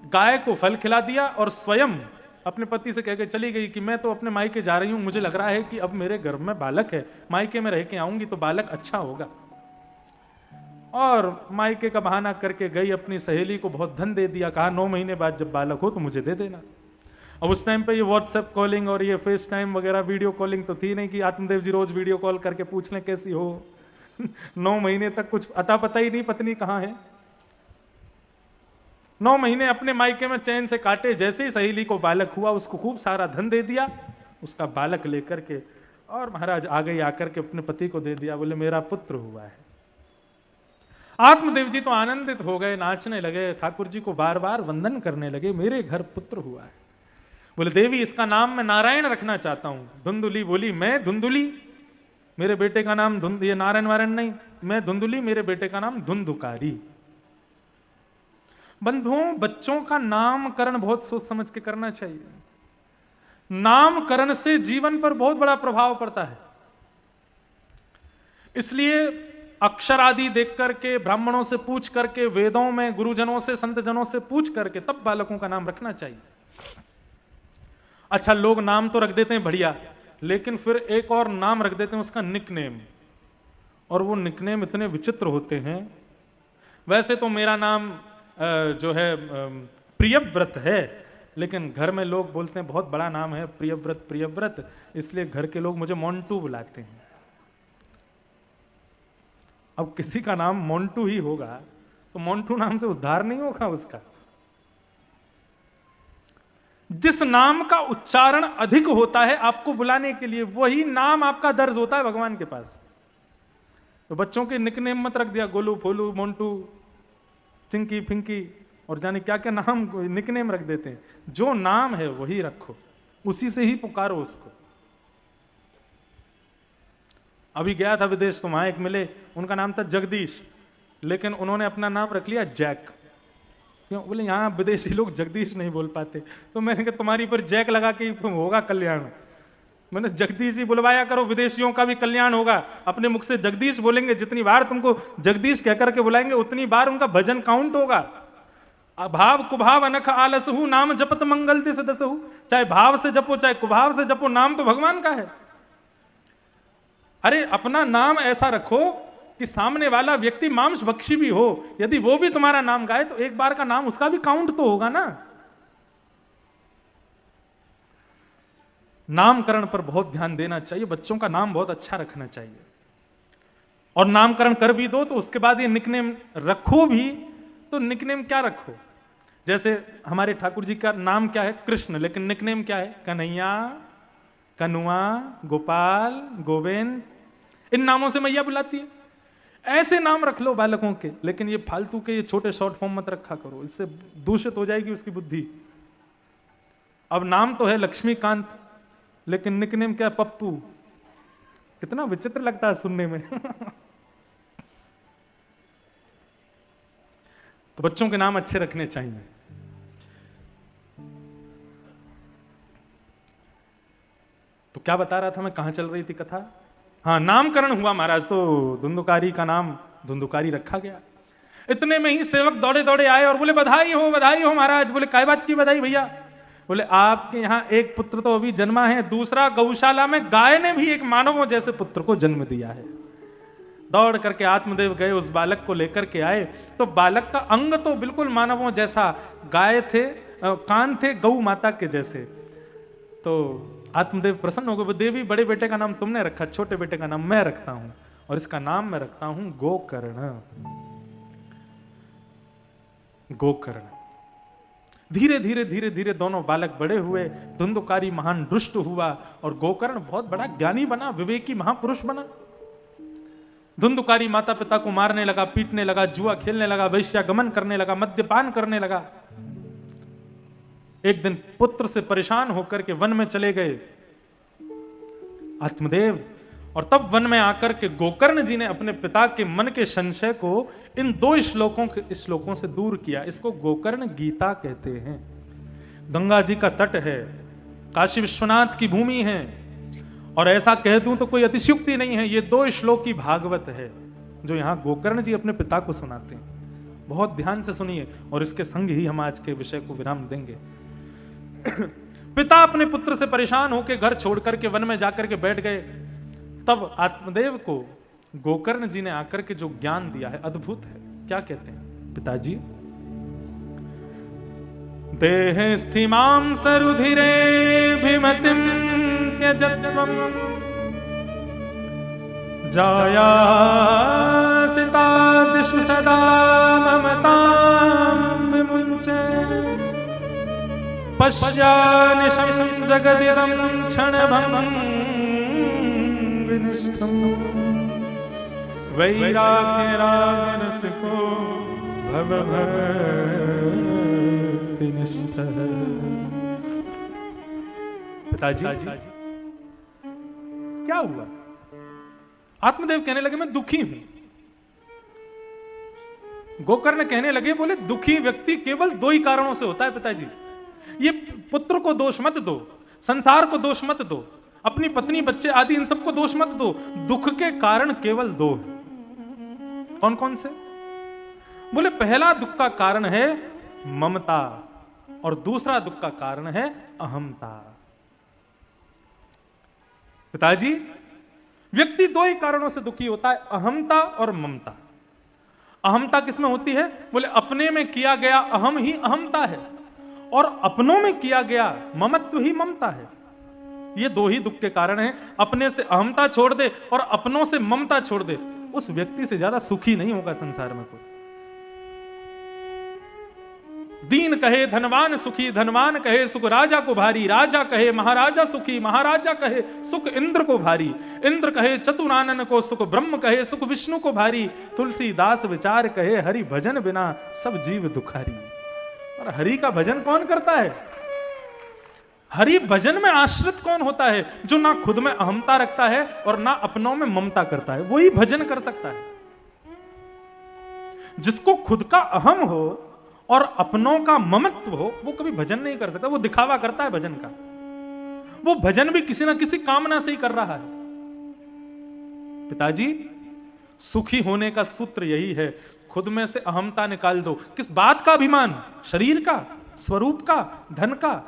गाय को फल खिला दिया और स्वयं अपने पति से कह के चली गई कि मैं तो अपने मायके जा रही हूं, मुझे लग रहा है कि अब मेरे गर्भ में बालक है, मायके में रह के आऊंगी तो बालक अच्छा होगा। और मायके का बहाना करके गई, अपनी सहेली को बहुत धन दे दिया, कहा 9 महीने बाद जब बालक हो तो मुझे दे देना। अब उस टाइम पे ये व्हाट्सएप कॉलिंग और ये फेस टाइम वगैरह वीडियो कॉलिंग तो थी नहीं कि आत्मदेव जी रोज वीडियो कॉल करके पूछ लें कैसी हो। 9 महीने तक कुछ अता पता ही नहीं पत्नी कहाँ है। 9 महीने अपने मायके में चैन से काटे, जैसे ही सहेली को बालक हुआ उसको खूब सारा धन दे दिया, उसका बालक लेकर के, और महाराज आ गई, आकर के अपने पति को दे दिया, बोले मेरा पुत्र हुआ है। आत्मदेव जी तो आनंदित हो गए, नाचने लगे, ठाकुर जी को बार बार वंदन करने लगे, मेरे घर पुत्र हुआ है। बोले देवी इसका नाम मैं नारायण रखना चाहता हूं। धुंधुली बोली मैं धुंधुली, मेरे बेटे का नाम ये नारायण वारायण नहीं, मैं धुंधुली, मेरे बेटे का नाम धुंधुकारी। बंधुओं, बच्चों का नामकरण बहुत सोच समझ के करना चाहिए। नामकरण से जीवन पर बहुत बड़ा प्रभाव पड़ता है। इसलिए अक्षर आदि देख करके, ब्राह्मणों से पूछ करके, वेदों में गुरुजनों से, संतजनों से पूछ करके तब बालकों का नाम रखना चाहिए। अच्छा, लोग नाम तो रख देते हैं बढ़िया, लेकिन फिर एक और नाम रख देते हैं उसका निकनेम, और वो निकनेम इतने विचित्र होते हैं। वैसे तो मेरा नाम जो है प्रियव्रत है, लेकिन घर में लोग बोलते हैं बहुत बड़ा नाम है प्रियव्रत, प्रियव्रत, इसलिए घर के लोग मुझे मोंटू बुलाते हैं। अब किसी का नाम मोंटू ही होगा तो मोंटू नाम से उद्धार नहीं होगा उसका। जिस नाम का उच्चारण अधिक होता है आपको बुलाने के लिए, वही नाम आपका दर्ज होता है भगवान के पास। तो बच्चों के निकनेम मत रख दिया, गोलू, फोलू, मोंटू, चिंकी, फिंकी और जाने क्या क्या नाम निकनेम रख देते हैं। जो नाम है वही रखो, उसी से ही पुकारो उसको। अभी गया था विदेश तो वहां एक मिले, उनका नाम था जगदीश। लेकिन उन्होंने अपना नाम रख लिया जैक। क्यों? बोले यहाँ विदेशी लोग जगदीश नहीं बोल पाते, तो मैंने कहा तुम्हारी पर जैक लगा के होगा कल्याण। मैंने जगदीश ही बुलवाया करो, विदेशियों का भी कल्याण होगा। अपने मुख से जगदीश बोलेंगे, जितनी बार तुमको जगदीश कहकर के बुलाएंगे उतनी बार उनका भजन काउंट होगा। अभाव कुभाव अनख आलसहु, नाम जपत मंगल दिस दसहु। चाहे भाव से जपो चाहे कुभाव से जपो, नाम तो भगवान का है। अरे अपना नाम ऐसा रखो कि सामने वाला व्यक्ति मांस भक्षी भी हो, यदि वो भी तुम्हारा नाम गाए तो एक बार का नाम उसका भी काउंट तो होगा ना। नामकरण पर बहुत ध्यान देना चाहिए, बच्चों का नाम बहुत अच्छा रखना चाहिए। और नामकरण कर भी दो तो उसके बाद ये निकनेम रखो भी, तो निकनेम क्या रखो? जैसे हमारे ठाकुर जी का नाम क्या है? कृष्ण, लेकिन निकनेम क्या है? कन्हैया, कनुआ, गोपाल, गोविंद। इन नामों से मैया बुलाती है। ऐसे नाम रख लो बालकों के, लेकिन ये फालतू के ये छोटे शॉर्ट फॉर्म मत रखा करो, इससे दूषित हो जाएगी उसकी बुद्धि। अब नाम तो है लक्ष्मीकांत, लेकिन निकनेम क्या? पप्पू। कितना विचित्र लगता है सुनने में। तो बच्चों के नाम अच्छे रखने चाहिए। तो क्या बता रहा था मैं, कहां चल रही थी कथा? हाँ, नामकरण हुआ महाराज, तो धुंधुकारी का नाम धुंधुकारी रखा गया। इतने में ही सेवक दौड़े दौड़े आए और बोले बधाई हो महाराज। बोले काय बात की बधाई भैया? बोले आपके यहाँ एक पुत्र तो अभी जन्मा है, दूसरा गौशाला में गाय ने भी एक मानवों जैसे पुत्र को जन्म दिया है। दौड़ करके आत्मदेव गए, उस बालक को लेकर के आए, तो बालक का अंग तो बिल्कुल मानवों जैसा, गाय थे, कान थे गौ माता के जैसे। तो आत्मदेव प्रसन्न हो गए। देवी, बड़े बेटे का नाम तुमने रखा, छोटे बेटे का नाम मैं रखता हूं, और इसका नाम मैं रखता हूं गोकर्ण। गोकर्ण। धीरे धीरे धीरे धीरे दोनों बालक बड़े हुए। धुंधुकारी महान दुष्ट हुआ और गोकर्ण बहुत बड़ा ज्ञानी बना, विवेकी महापुरुष बना। धुंधुकारी माता पिता को मारने लगा, पीटने लगा, जुआ खेलने लगा, वैश्यागमन करने लगा, मद्यपान करने लगा। एक दिन पुत्र से परेशान होकर के वन में चले गए आत्मदेव, और तब वन में आकर के गोकर्ण जी ने अपने पिता के मन के संशय को इन 2 श्लोकों से दूर किया। इसको गोकर्ण गीता कहते हैं। गंगा जी का तट है, काशी विश्वनाथ की भूमि है, और ऐसा कह दूं तो कोई अतिशयोक्ति नहीं है, ये 2 श्लोक की भागवत है जो यहां गोकर्ण जी अपने पिता को सुनाते हैं। बहुत ध्यान से सुनिए, और इसके संग ही हम आज के विषय को विराम देंगे। पिता अपने पुत्र से परेशान होकर घर छोड़ करके वन में जाकर के बैठ गए। तब आत्मदेव को गोकर्ण जी ने आकर के जो ज्ञान दिया है अद्भुत है। क्या कहते हैं पिताजी? देह स्थिमां सरुधिरे भिमतिं त्यजत्वं जाया सितादिषु सदा ममतां विमुञ्चे पश्यानिशं जगदिदं क्षणभङ्गं विनिष्ठं वैराग्यरागरसिको भवभक्तिनिष्ठः। पिताजी क्या हुआ? आत्मदेव कहने लगे मैं दुखी हूं। गोकर्ण कहने लगे, बोले दुखी व्यक्ति केवल 2 ही कारणों से होता है पिताजी। ये पुत्र को दोष मत दो, संसार को दोष मत दो, अपनी पत्नी बच्चे आदि इन सबको दोष मत दो। दुख के कारण केवल 2 हैं। कौन कौन से? बोले पहला दुख का कारण है ममता, और दूसरा दुख का कारण है अहमता। पिताजी, व्यक्ति 2 ही कारणों से दुखी होता है, अहमता और ममता। अहमता किसमें होती है? बोले अपने में किया गया अहम ही अहमता है, और अपनों में किया गया ममत्व ही ममता है। ये 2 ही दुख के कारण हैं। अपने से अहमता छोड़ दे और अपनों से ममता छोड़ दे, उस व्यक्ति से ज्यादा सुखी नहीं होगा संसार में कोई। दीन कहे धनवान सुखी, धनवान कहे सुख राजा को भारी, राजा कहे महाराजा सुखी, महाराजा कहे सुख इंद्र को भारी, इंद्र कहे चतुरानन को सुख, ब्रह्म कहे सुख विष्णु को भारी, तुलसीदास विचार कहे हरि भजन बिना सब जीव दुखारी। और हरि का भजन कौन करता है? हरि भजन में आश्रित कौन होता है? जो ना खुद में अहमता रखता है और ना अपनों में ममता करता है, वही भजन कर सकता है। जिसको खुद का अहम हो और अपनों का ममत्व हो, वो कभी भजन नहीं कर सकता। वो दिखावा करता है भजन का। वो भजन भी किसी ना किसी कामना से ही कर रहा है। पिताजी, सुखी होने का सूत्र यही है, खुद में से अहमता निकाल दो। किस बात का अभिमान? शरीर का, स्वरूप का, धन का।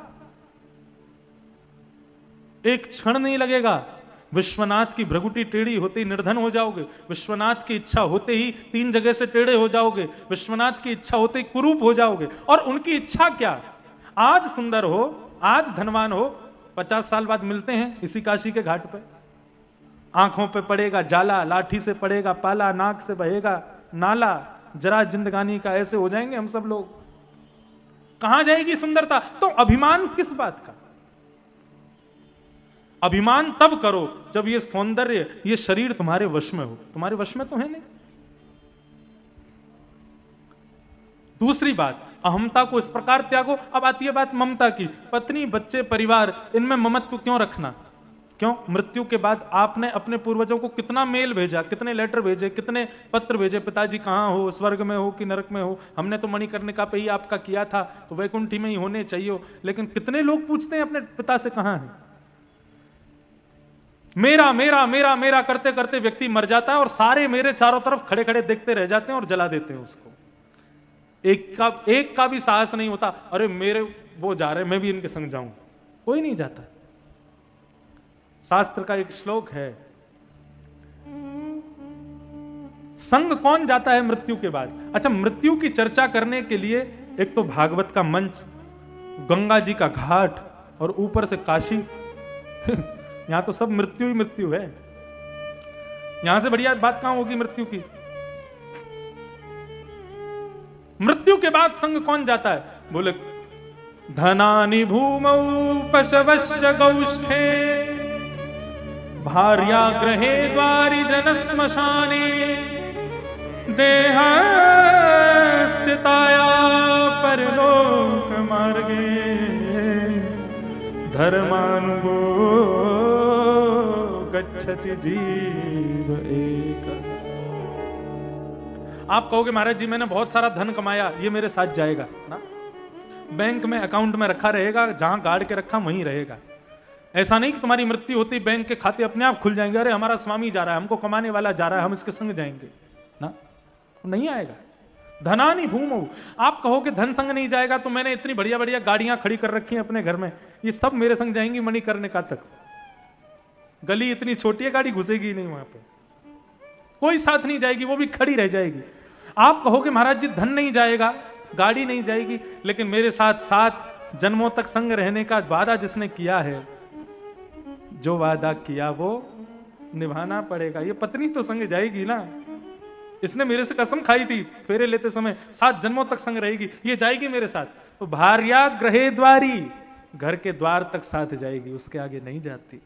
एक क्षण नहीं लगेगा। विश्वनाथ की भ्रगुटी टेढ़ी होते ही निर्धन हो जाओगे। विश्वनाथ की इच्छा होते ही 3 जगह से टेढ़े हो जाओगे। विश्वनाथ की इच्छा होते ही कुरूप हो जाओगे। और उनकी इच्छा क्या? आज सुंदर हो, आज धनवान हो, 50 साल बाद मिलते हैं इसी काशी के घाट पे। आंखों पे पड़ेगा जाला, लाठी से पड़ेगा पाला, नाक से बहेगा नाला, जरा जिंदगानी का ऐसे हो जाएंगे हम सब लोग। कहां जाएगी सुंदरता? तो अभिमान किस बात का? अभिमान तब करो जब ये सौंदर्य, ये शरीर तुम्हारे वश में हो। तुम्हारे वश में तो है नहीं। दूसरी बात, अहमता को इस प्रकार त्यागो। अब आती है बात ममता की। पत्नी, बच्चे, परिवार, इनमें ममत्व क्यों रखना? क्यों? मृत्यु के बाद आपने अपने पूर्वजों को कितना मेल भेजा, कितने लेटर भेजे, कितने पत्र भेजे, पिताजी कहाँ हो, स्वर्ग में हो कि नरक में हो? हमने तो मणिकर्णिका पे ही आपका किया था, तो वैकुंठी में ही होने चाहिए। लेकिन कितने लोग पूछते हैं अपने पिता से कहाँ है? मेरा मेरा मेरा मेरा करते करते व्यक्ति मर जाता है और सारे मेरे चारों तरफ खड़े खड़े देखते रह जाते हैं और जला देते हैं उसको। एक का भी साहस नहीं होता, अरे मेरे वो जा रहे, मैं भी इनके संग जाऊं। कोई नहीं जाता। शास्त्र का एक श्लोक है, संग कौन जाता है मृत्यु के बाद? अच्छा, मृत्यु की चर्चा करने के लिए एक तो भागवत का मंच, गंगा जी का घाट और ऊपर से काशी। यहां तो सब मृत्यु ही मृत्यु है। यहां से बढ़िया बात कहां होगी मृत्यु की? मृत्यु के बाद संग कौन जाता है? बोले, धनानि भूमौ पशवश्च गौष्ठे भार्या गृहे द्वारि जन श्मशाने देहश्चिताया परलोक मार्गे धर्मानुगो गच्छति जीव एक। आप कहोगे महाराज जी मैंने बहुत सारा धन कमाया, ये मेरे साथ जाएगा ना? बैंक में अकाउंट में रखा रहेगा, जहां गाड़ के रखा वहीं रहेगा। ऐसा नहीं कि तुम्हारी मृत्यु होती बैंक के खाते अपने आप खुल जाएंगे, अरे हमारा स्वामी जा रहा है, हमको कमाने वाला जा रहा है, हम इसके संग जाएंगे ना? नहीं आएगा। धनानि भूमौ। आप कहोगे धन संग नहीं जाएगा, तो मैंने इतनी बढ़िया बढ़िया गाड़ियां खड़ी कर रखी हैं अपने घर में, ये सब मेरे संग जाएंगी मणिकर्णिका तक। गली इतनी छोटी है, गाड़ी घुसेगी नहीं वहां पे, कोई साथ नहीं जाएगी, वो भी खड़ी रह जाएगी। आप कहोगे महाराज जी धन नहीं जाएगा, गाड़ी नहीं जाएगी, लेकिन मेरे साथ 7 जन्मों तक संग रहने का वादा जिसने किया है, जो वादा किया वो निभाना पड़ेगा। ये पत्नी तो संग जाएगी ना, इसने मेरे से कसम खाई थी फेरे लेते समय 7 जन्मों तक संग रहेगी, ये जाएगी मेरे साथ। तो भार्या गृहे द्वारी, घर के द्वार तक साथ जाएगी, उसके आगे नहीं जाती।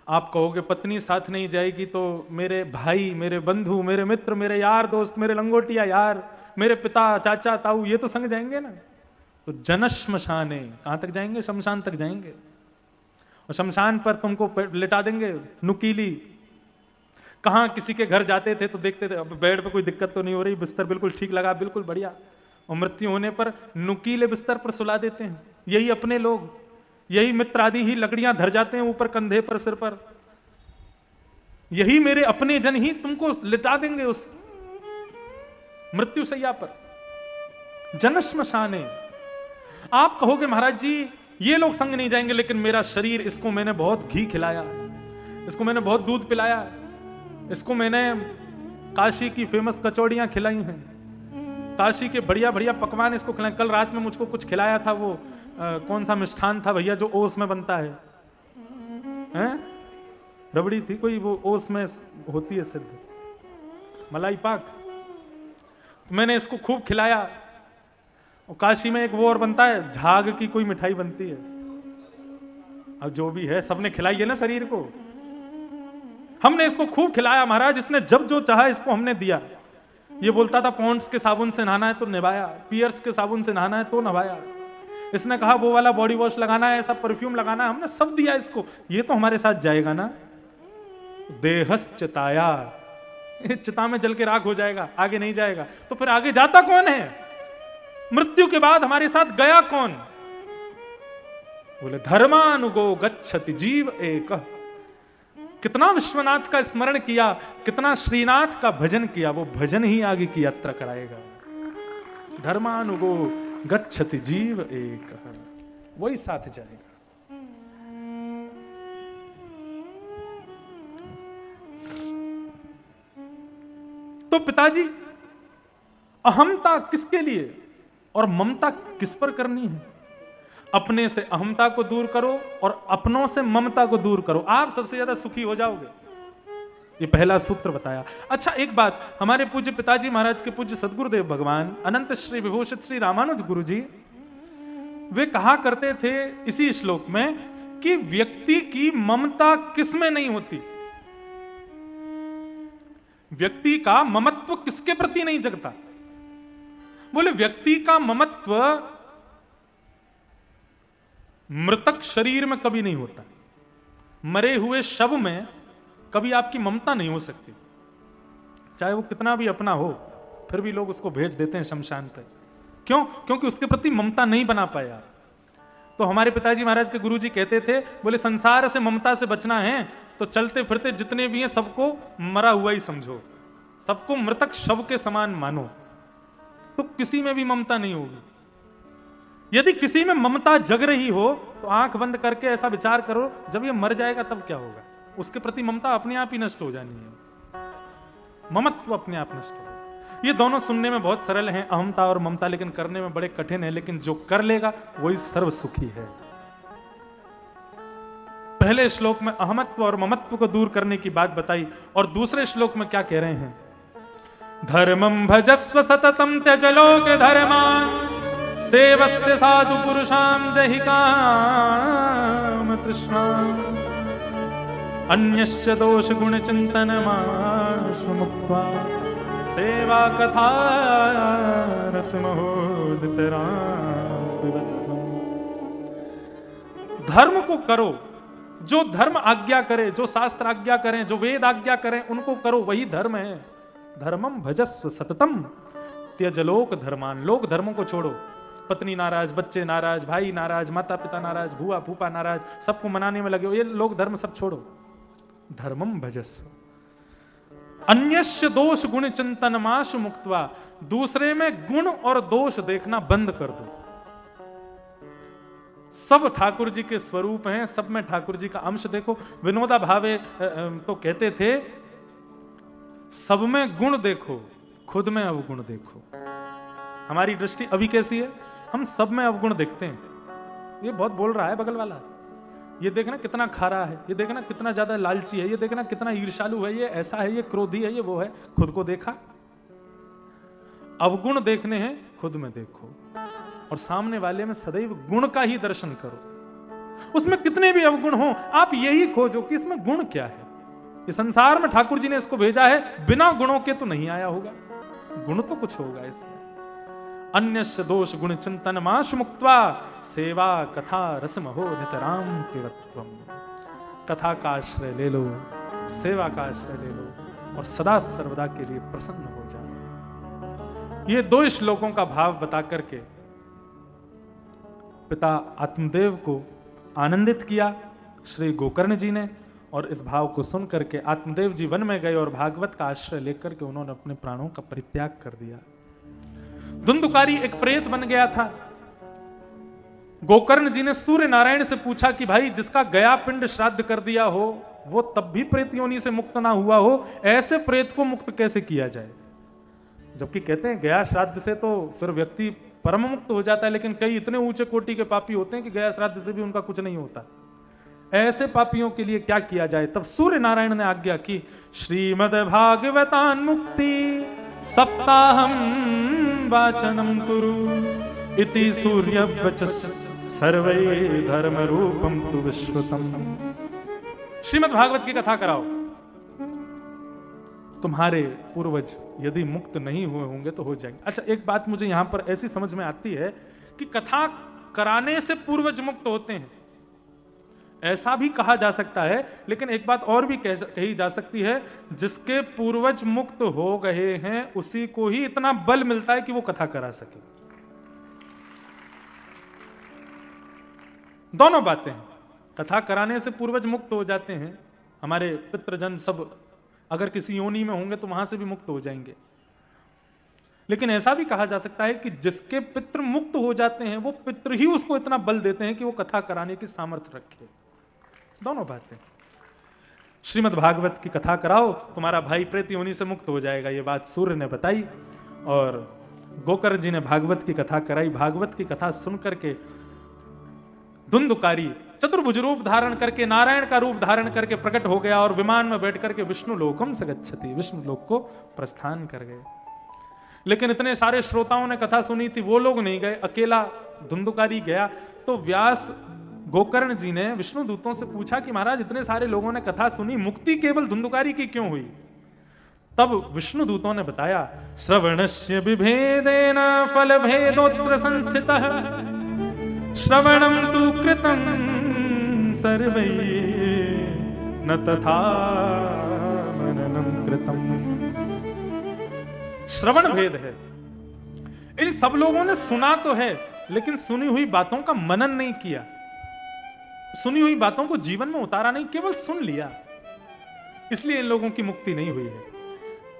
आप कहोगे पत्नी साथ नहीं जाएगी तो मेरे भाई, मेरे बंधु, मेरे मित्र, मेरे यार दोस्त, मेरे लंगोटिया यार, मेरे पिता, चाचा, ताऊ, ये तो संग जाएंगे ना। तो जनश्मशाने, कहां तक जाएंगे? शमशान तक जाएंगे। और शमशान पर तुमको लिटा देंगे नुकीली। कहां किसी के घर जाते थे तो देखते थे, अब बेड पे कोई दिक्कत तो नहीं हो रही, बिस्तर बिल्कुल ठीक लगा, बिल्कुल बढ़िया, और मृत्यु होने पर नुकीले बिस्तर पर सुला देते हैं। यही अपने लोग, यही मित्र आदि ही लकड़ियां धर जाते हैं ऊपर कंधे पर, सिर पर। यही मेरे अपने जन ही तुमको लिटा देंगे उस मृत्यु सैया पर, जनश्मशाने। आप कहोगे महाराज जी ये लोग संग नहीं जाएंगे, लेकिन मेरा शरीर, इसको मैंने बहुत घी खिलाया, इसको मैंने बहुत दूध पिलाया, इसको मैंने काशी की फेमस कचौड़ियां खिलाई हैं, काशी के बढ़िया बढ़िया पकवान इसको खिलाए। कल रात में मुझको कुछ खिलाया था, वो कौन सा मिष्ठान था भैया जो ओस में बनता है? रबड़ी थी कोई, वो ओस में होती है सिद्ध, मलाई पाक। तो मैंने इसको खूब खिलाया। और काशी में एक वो और बनता है, झाग की कोई मिठाई बनती है। अब जो भी है सबने खिलाई है ना शरीर को, हमने इसको खूब खिलाया महाराज, इसने जब जो चाहा इसको हमने दिया। ये बोलता था पॉन्ड्स के साबुन से नहाना है तो नहाया, पियर्स के साबुन से नहाना है तो नहाया, इसने कहा वो वाला बॉडी वॉश लगाना है, ऐसा परफ्यूम लगाना है, हमने सब दिया इसको। ये तो हमारे साथ जाएगा ना। देहश्चिताया, चिता में जल के राख हो जाएगा, आगे नहीं जाएगा। तो फिर आगे जाता कौन है? मृत्यु के बाद हमारे साथ गया कौन? बोले धर्मानुगो गच्छति जीव एक। कितना विश्वनाथ का स्मरण किया, कितना श्रीनाथ का भजन किया, वो भजन ही आगे की यात्रा कराएगा। धर्मानुगो गच्छति जीव एक, वही साथ जाएगा। तो पिताजी, अहमता किसके लिए और ममता किस पर करनी है? अपने से अहमता को दूर करो और अपनों से ममता को दूर करो, आप सबसे ज्यादा सुखी हो जाओगे। ये पहला सूत्र बताया। अच्छा, एक बात, हमारे पूज्य पिताजी महाराज के पूज्य सदगुरुदेव भगवान अनंत श्री विभूषित श्री रामानुज गुरु जी, वे कहा करते थे इसी श्लोक में कि व्यक्ति की ममता किसमें नहीं होती, व्यक्ति का ममत्व किसके प्रति नहीं जगता। बोले व्यक्ति का ममत्व मृतक शरीर में कभी नहीं होता, मरे हुए शव में कभी आपकी ममता नहीं हो सकती, चाहे वो कितना भी अपना हो, फिर भी लोग उसको भेज देते हैं शमशान पे। क्यों? क्योंकि उसके प्रति ममता नहीं बना पाया। तो हमारे पिताजी महाराज के गुरुजी कहते थे, बोले संसार से ममता से बचना है तो चलते फिरते जितने भी हैं सबको मरा हुआ ही समझो, सबको मृतक शव के समान मानो, तो किसी में भी ममता नहीं होगी। यदि किसी में ममता जग रही हो तो आंख बंद करके ऐसा विचार करो, जब ये मर जाएगा तब क्या होगा? उसके प्रति ममता अपने आप ही नष्ट हो जानी है, ममत्व अपने आप नष्ट हो। ये दोनों सुनने में बहुत सरल हैं, अहमता और ममता, लेकिन करने में बड़े कठिन है। लेकिन जो कर लेगा वही सर्व सुखी है। पहले श्लोक में अहमत्व और ममत्व को दूर करने की बात बताई, और दूसरे श्लोक में क्या कह रहे हैं? धर्मं भजस्व सततं त्यज लोक धर्मान् सेवस्य साधु पुरुषां जहि काम तृष्णाम् अन्यश्च दोष गुण चिंतनमाशु मुक्त्वा सेवा कथा रसमहोदितरां पिबध्वम्। धर्म को करो, जो धर्म आज्ञा करे, जो शास्त्र आज्ञा करें, जो वेद आज्ञा करें, उनको करो, वही धर्म है। धर्मम भजस्व सततम त्यज लोक धर्मान। लोक धर्मों को छोड़ो, पत्नी नाराज, बच्चे नाराज, भाई नाराज, माता पिता नाराज, भूआ फूफा नाराज, सबको मनाने में लगे हो, ये लोक धर्म सब छोड़ो। धर्मम भजस्व अन्यश्च दोष गुण चिंतनमाशु मुक्त्वा। दूसरे में गुण और दोष देखना बंद कर दो। सब ठाकुर जी के स्वरूप हैं, सब में ठाकुर जी का अंश देखो। विनोदा भावे तो कहते थे, सब में गुण देखो, खुद में अवगुण देखो। हमारी दृष्टि अभी कैसी है? हम सब में अवगुण देखते हैं। ये बहुत बोल रहा है बगल वाला, ये देखना कितना खारा है, ये देखना कितना ज्यादा लालची है, ये देखना कितना ईर्ष्यालु है, ये ऐसा है, ये क्रोधी है, ये वो है। खुद को देखा? अवगुण देखने हैं, खुद में देखो, और सामने वाले में सदैव गुण का ही दर्शन करो। उसमें कितने भी अवगुण हो, आप यही खोजो कि इसमें गुण क्या है। इस संसार में ठाकुर जी ने इसको भेजा है, बिना गुणों के तो नहीं आया होगा, गुण तो कुछ होगा इसमें। अन्यस्य दोष गुण चिंतन माश मुक्त्वा सेवा कथा रसमहो नितराम पिबध्वम्। कथा का आश्रय ले लो, सेवा का आश्रय ले लो, और सदा सर्वदा के लिए प्रसन्न हो जाओ। ये दो श्लोकों का भाव बता करके पिता आत्मदेव को आनंदित किया श्री गोकर्ण जी ने, और इस भाव को सुन करके आत्मदेव जी वन में गए और भागवत का आश्रय लेकर के उन्होंने अपने प्राणों का परित्याग कर दिया। धुंधुकारी एक प्रेत बन गया था। गोकर्ण जी ने सूर्य नारायण से पूछा कि भाई, जिसका गया पिंड श्राद्ध कर दिया हो वो तब भी प्रेत योनि से मुक्त ना हुआ हो, ऐसे प्रेत को मुक्त कैसे किया जाए? जबकि कहते हैं गया श्राद्ध से तो फिर व्यक्ति परम मुक्त हो जाता है, लेकिन कई इतने ऊंचे कोटि के पापी होते हैं कि गया श्राद्ध से भी उनका कुछ नहीं होता। ऐसे पापियों के लिए क्या किया जाए? तब सूर्य नारायण ने आज्ञा की, श्रीमद् भागवतान मुक्ति सप्ताहम वाचनम कुरु इति सूर्य वचस् सर्वै धर्म रूपम तु विश्रुतम। श्रीमद् भागवत की कथा कराओ। तुम्हारे पूर्वज यदि मुक्त नहीं हुए होंगे तो हो जाएंगे। अच्छा, एक बात मुझे यहां पर ऐसी समझ में आती है कि कथा कराने से पूर्वज मुक्त होते हैं, ऐसा भी कहा जा सकता है, लेकिन एक बात और भी कही जा सकती है, जिसके पूर्वज मुक्त हो गए हैं उसी को ही इतना बल मिलता है कि वो कथा करा सके। दोनों बातें हैं। कथा कराने से पूर्वज मुक्त हो जाते हैं, हमारे पितृजन सब अगर किसी योनि में होंगे तो वहां से भी मुक्त हो जाएंगे, लेकिन ऐसा भी कहा जा सकता है कि जिसके पितृ मुक्त हो जाते हैं वो पितृ ही उसको इतना बल देते हैं कि वो कथा कराने की सामर्थ्य रखे। दोनों बातें। श्रीमद् भागवत की कथा कराओ, तुम्हारा भाई प्रेत योनि से मुक्त हो जाएगा, ये बात सूर्य ने बताई और गोकर्ण जी ने भागवत की कथा कराई। भागवत की कथा सुन करके धुंधुकारी चतुर्भुज रूप धारण करके, नारायण का रूप धारण करके प्रकट हो गया और विमान में बैठ करके विष्णु लोकम से गच्छति, विष्णु लोक को प्रस्थान कर गए। लेकिन इतने सारे श्रोताओं ने कथा सुनी थी, वो लोग नहीं गए, अकेला धुंधुकारी गया। तो व्यास गोकर्ण जी ने विष्णु दूतों से पूछा कि महाराज इतने सारे लोगों ने कथा सुनी, मुक्ति केवल धुंधुकारी की क्यों हुई? तब विष्णु दूतों ने बताया, श्रवणस्य विभेदेन फल भेदोत्र संस्थितः श्रवणम तु कृतं सर्वैः न तथा मननं कृतं। श्रवण भेद है, इन सब लोगों ने सुना तो है लेकिन सुनी हुई बातों का मनन नहीं किया, सुनी हुई बातों को जीवन में उतारा नहीं, केवल सुन लिया, इसलिए इन लोगों की मुक्ति नहीं हुई है।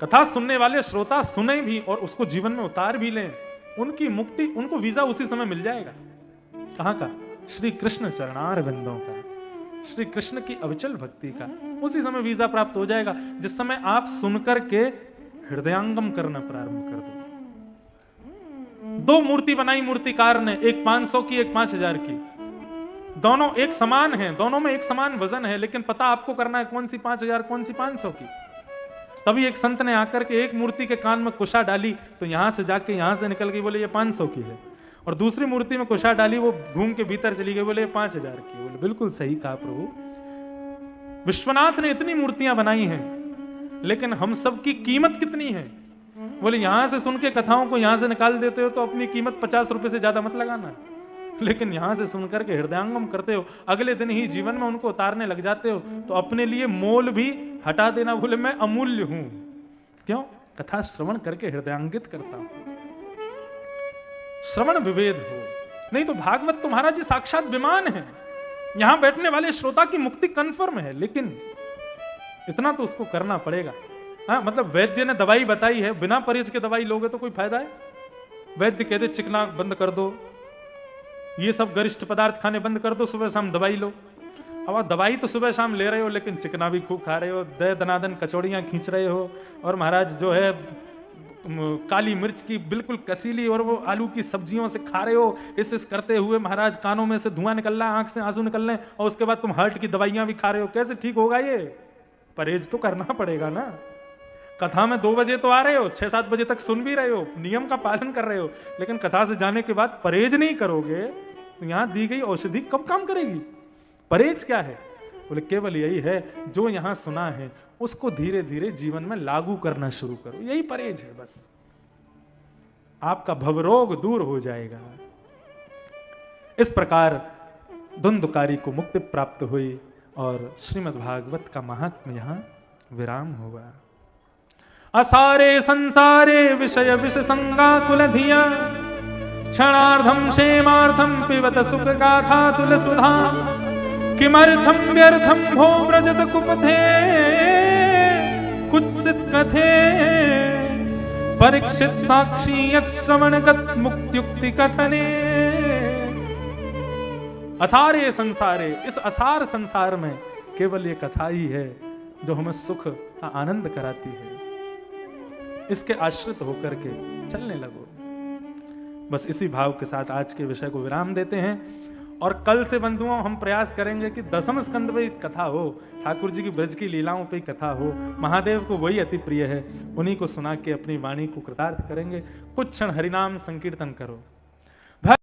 कथा सुनने वाले श्रोता सुने भी और उसको जीवन में उतार भी लें, उनकी मुक्ति, उनको वीजा उसी समय मिल जाएगा। कहां का? श्री कृष्ण चरणार बिंदों का, श्री कृष्ण की अविचल भक्ति का, उसी समय वीजा प्राप्त हो जाएगा जिस समय आप सुनकर के हृदयांगम करना प्रारंभ कर दो। 2 मूर्ति बनाई मूर्तिकार ने, एक 500 की, एक 5000 की, दोनों एक समान हैं, दोनों में एक समान वजन है, लेकिन पता आपको करना है कौन सी 5000 कौन सी 500 की। तभी एक संत ने आकर के एक मूर्ति के कान में कुशा डाली तो यहां से जाके यहां से निकल गई, बोले ये 500 की है, और दूसरी मूर्ति में कुशा डाली, वो घूम के भीतर चली गई, बोले 5000 की। बोले बिल्कुल सही कहा प्रभु, विश्वनाथ ने इतनी मूर्तियां बनाई हैं, लेकिन हम सब की कीमत कितनी है? बोले यहां से सुन के कथाओं को यहां से निकाल देते हो तो अपनी कीमत 50 रुपए से ज्यादा मत लगाना, लेकिन यहां से सुनकर के हृदयांगम करते हो, अगले दिन ही जीवन में उनको उतारने लग जाते हो, तो अपने लिए मोल भी हटा देना। बोले मैं अमूल्य हूं, क्यों? कथा श्रवण करके हृदयांगित करता हूं। श्रवण विवेद हो, नहीं तो भागवत तुम्हारा जी साक्षात विमान है, यहां बैठने वाले श्रोता की मुक्ति कन्फर्म है, लेकिन इतना तो उसको करना पड़ेगा। हाँ, मतलब वैद्य ने दवाई बताई है, बिना परहेज के दवाई लोगे तो कोई फायदा है? वैद्य कहते चिकना बंद कर दो, ये सब गरिष्ठ पदार्थ खाने बंद कर दो, सुबह शाम दवाई लो। अब आप दवाई तो सुबह शाम ले रहे हो, लेकिन चिकना भी खूब खा रहे हो, दनादन कचौड़ियां खींच रहे हो, और महाराज जो है काली मिर्च की बिल्कुल कसीली और वो आलू की सब्जियों से खा रहे हो, इस करते हुए महाराज कानों में से धुआं निकल रहा है, आंख से आंसू निकल रहे हैं, और उसके बाद तुम हार्ट की दवाइयां भी खा रहे हो। कैसे ठीक होगा ये? परहेज तो करना पड़ेगा ना। कथा में 2 बजे तो आ रहे हो, 6-7 बजे तक सुन भी रहे हो, नियम का पालन कर रहे हो, लेकिन कथा से जाने के बाद परहेज नहीं करोगे तो यहां दी गई औषधि कब काम करेगी? परहेज क्या है? बोले केवल यही है, जो यहां सुना है उसको धीरे धीरे जीवन में लागू करना शुरू करो, यही परहेज है। बस आपका भवरोग दूर हो जाएगा। इस प्रकार धुंधुकारी को मुक्ति प्राप्त हुई और श्रीमद् भागवत का महात्म्य यहां विराम हुआ। असारे संसारे विषय विष संगाकुल धिया क्षणार्धम क्षेमार्थम पिबत सुख गाथा तुल सुधा किमर्थम व्यर्थम भो व्रजत कुपथे कुत्सित कथे परीक्षित साक्षी यत् श्रवणगत मुक्त्युक्ति कथने। असारे संसारे, इस असार संसार में केवल ये कथा ही है जो हमें सुख का आनंद कराती है। इसके आश्रित होकर के चलने लगो। बस इसी भाव के साथ आज के विषय को विराम देते हैं, और कल से बंधुओं हम प्रयास करेंगे कि 10वें स्कंद पे कथा हो, ठाकुर जी की ब्रज की लीलाओं पे कथा हो। महादेव को वही अति प्रिय है, उन्हीं को सुना के अपनी वाणी को कृतार्थ करेंगे। कुछ क्षण हरिनाम संकीर्तन करो।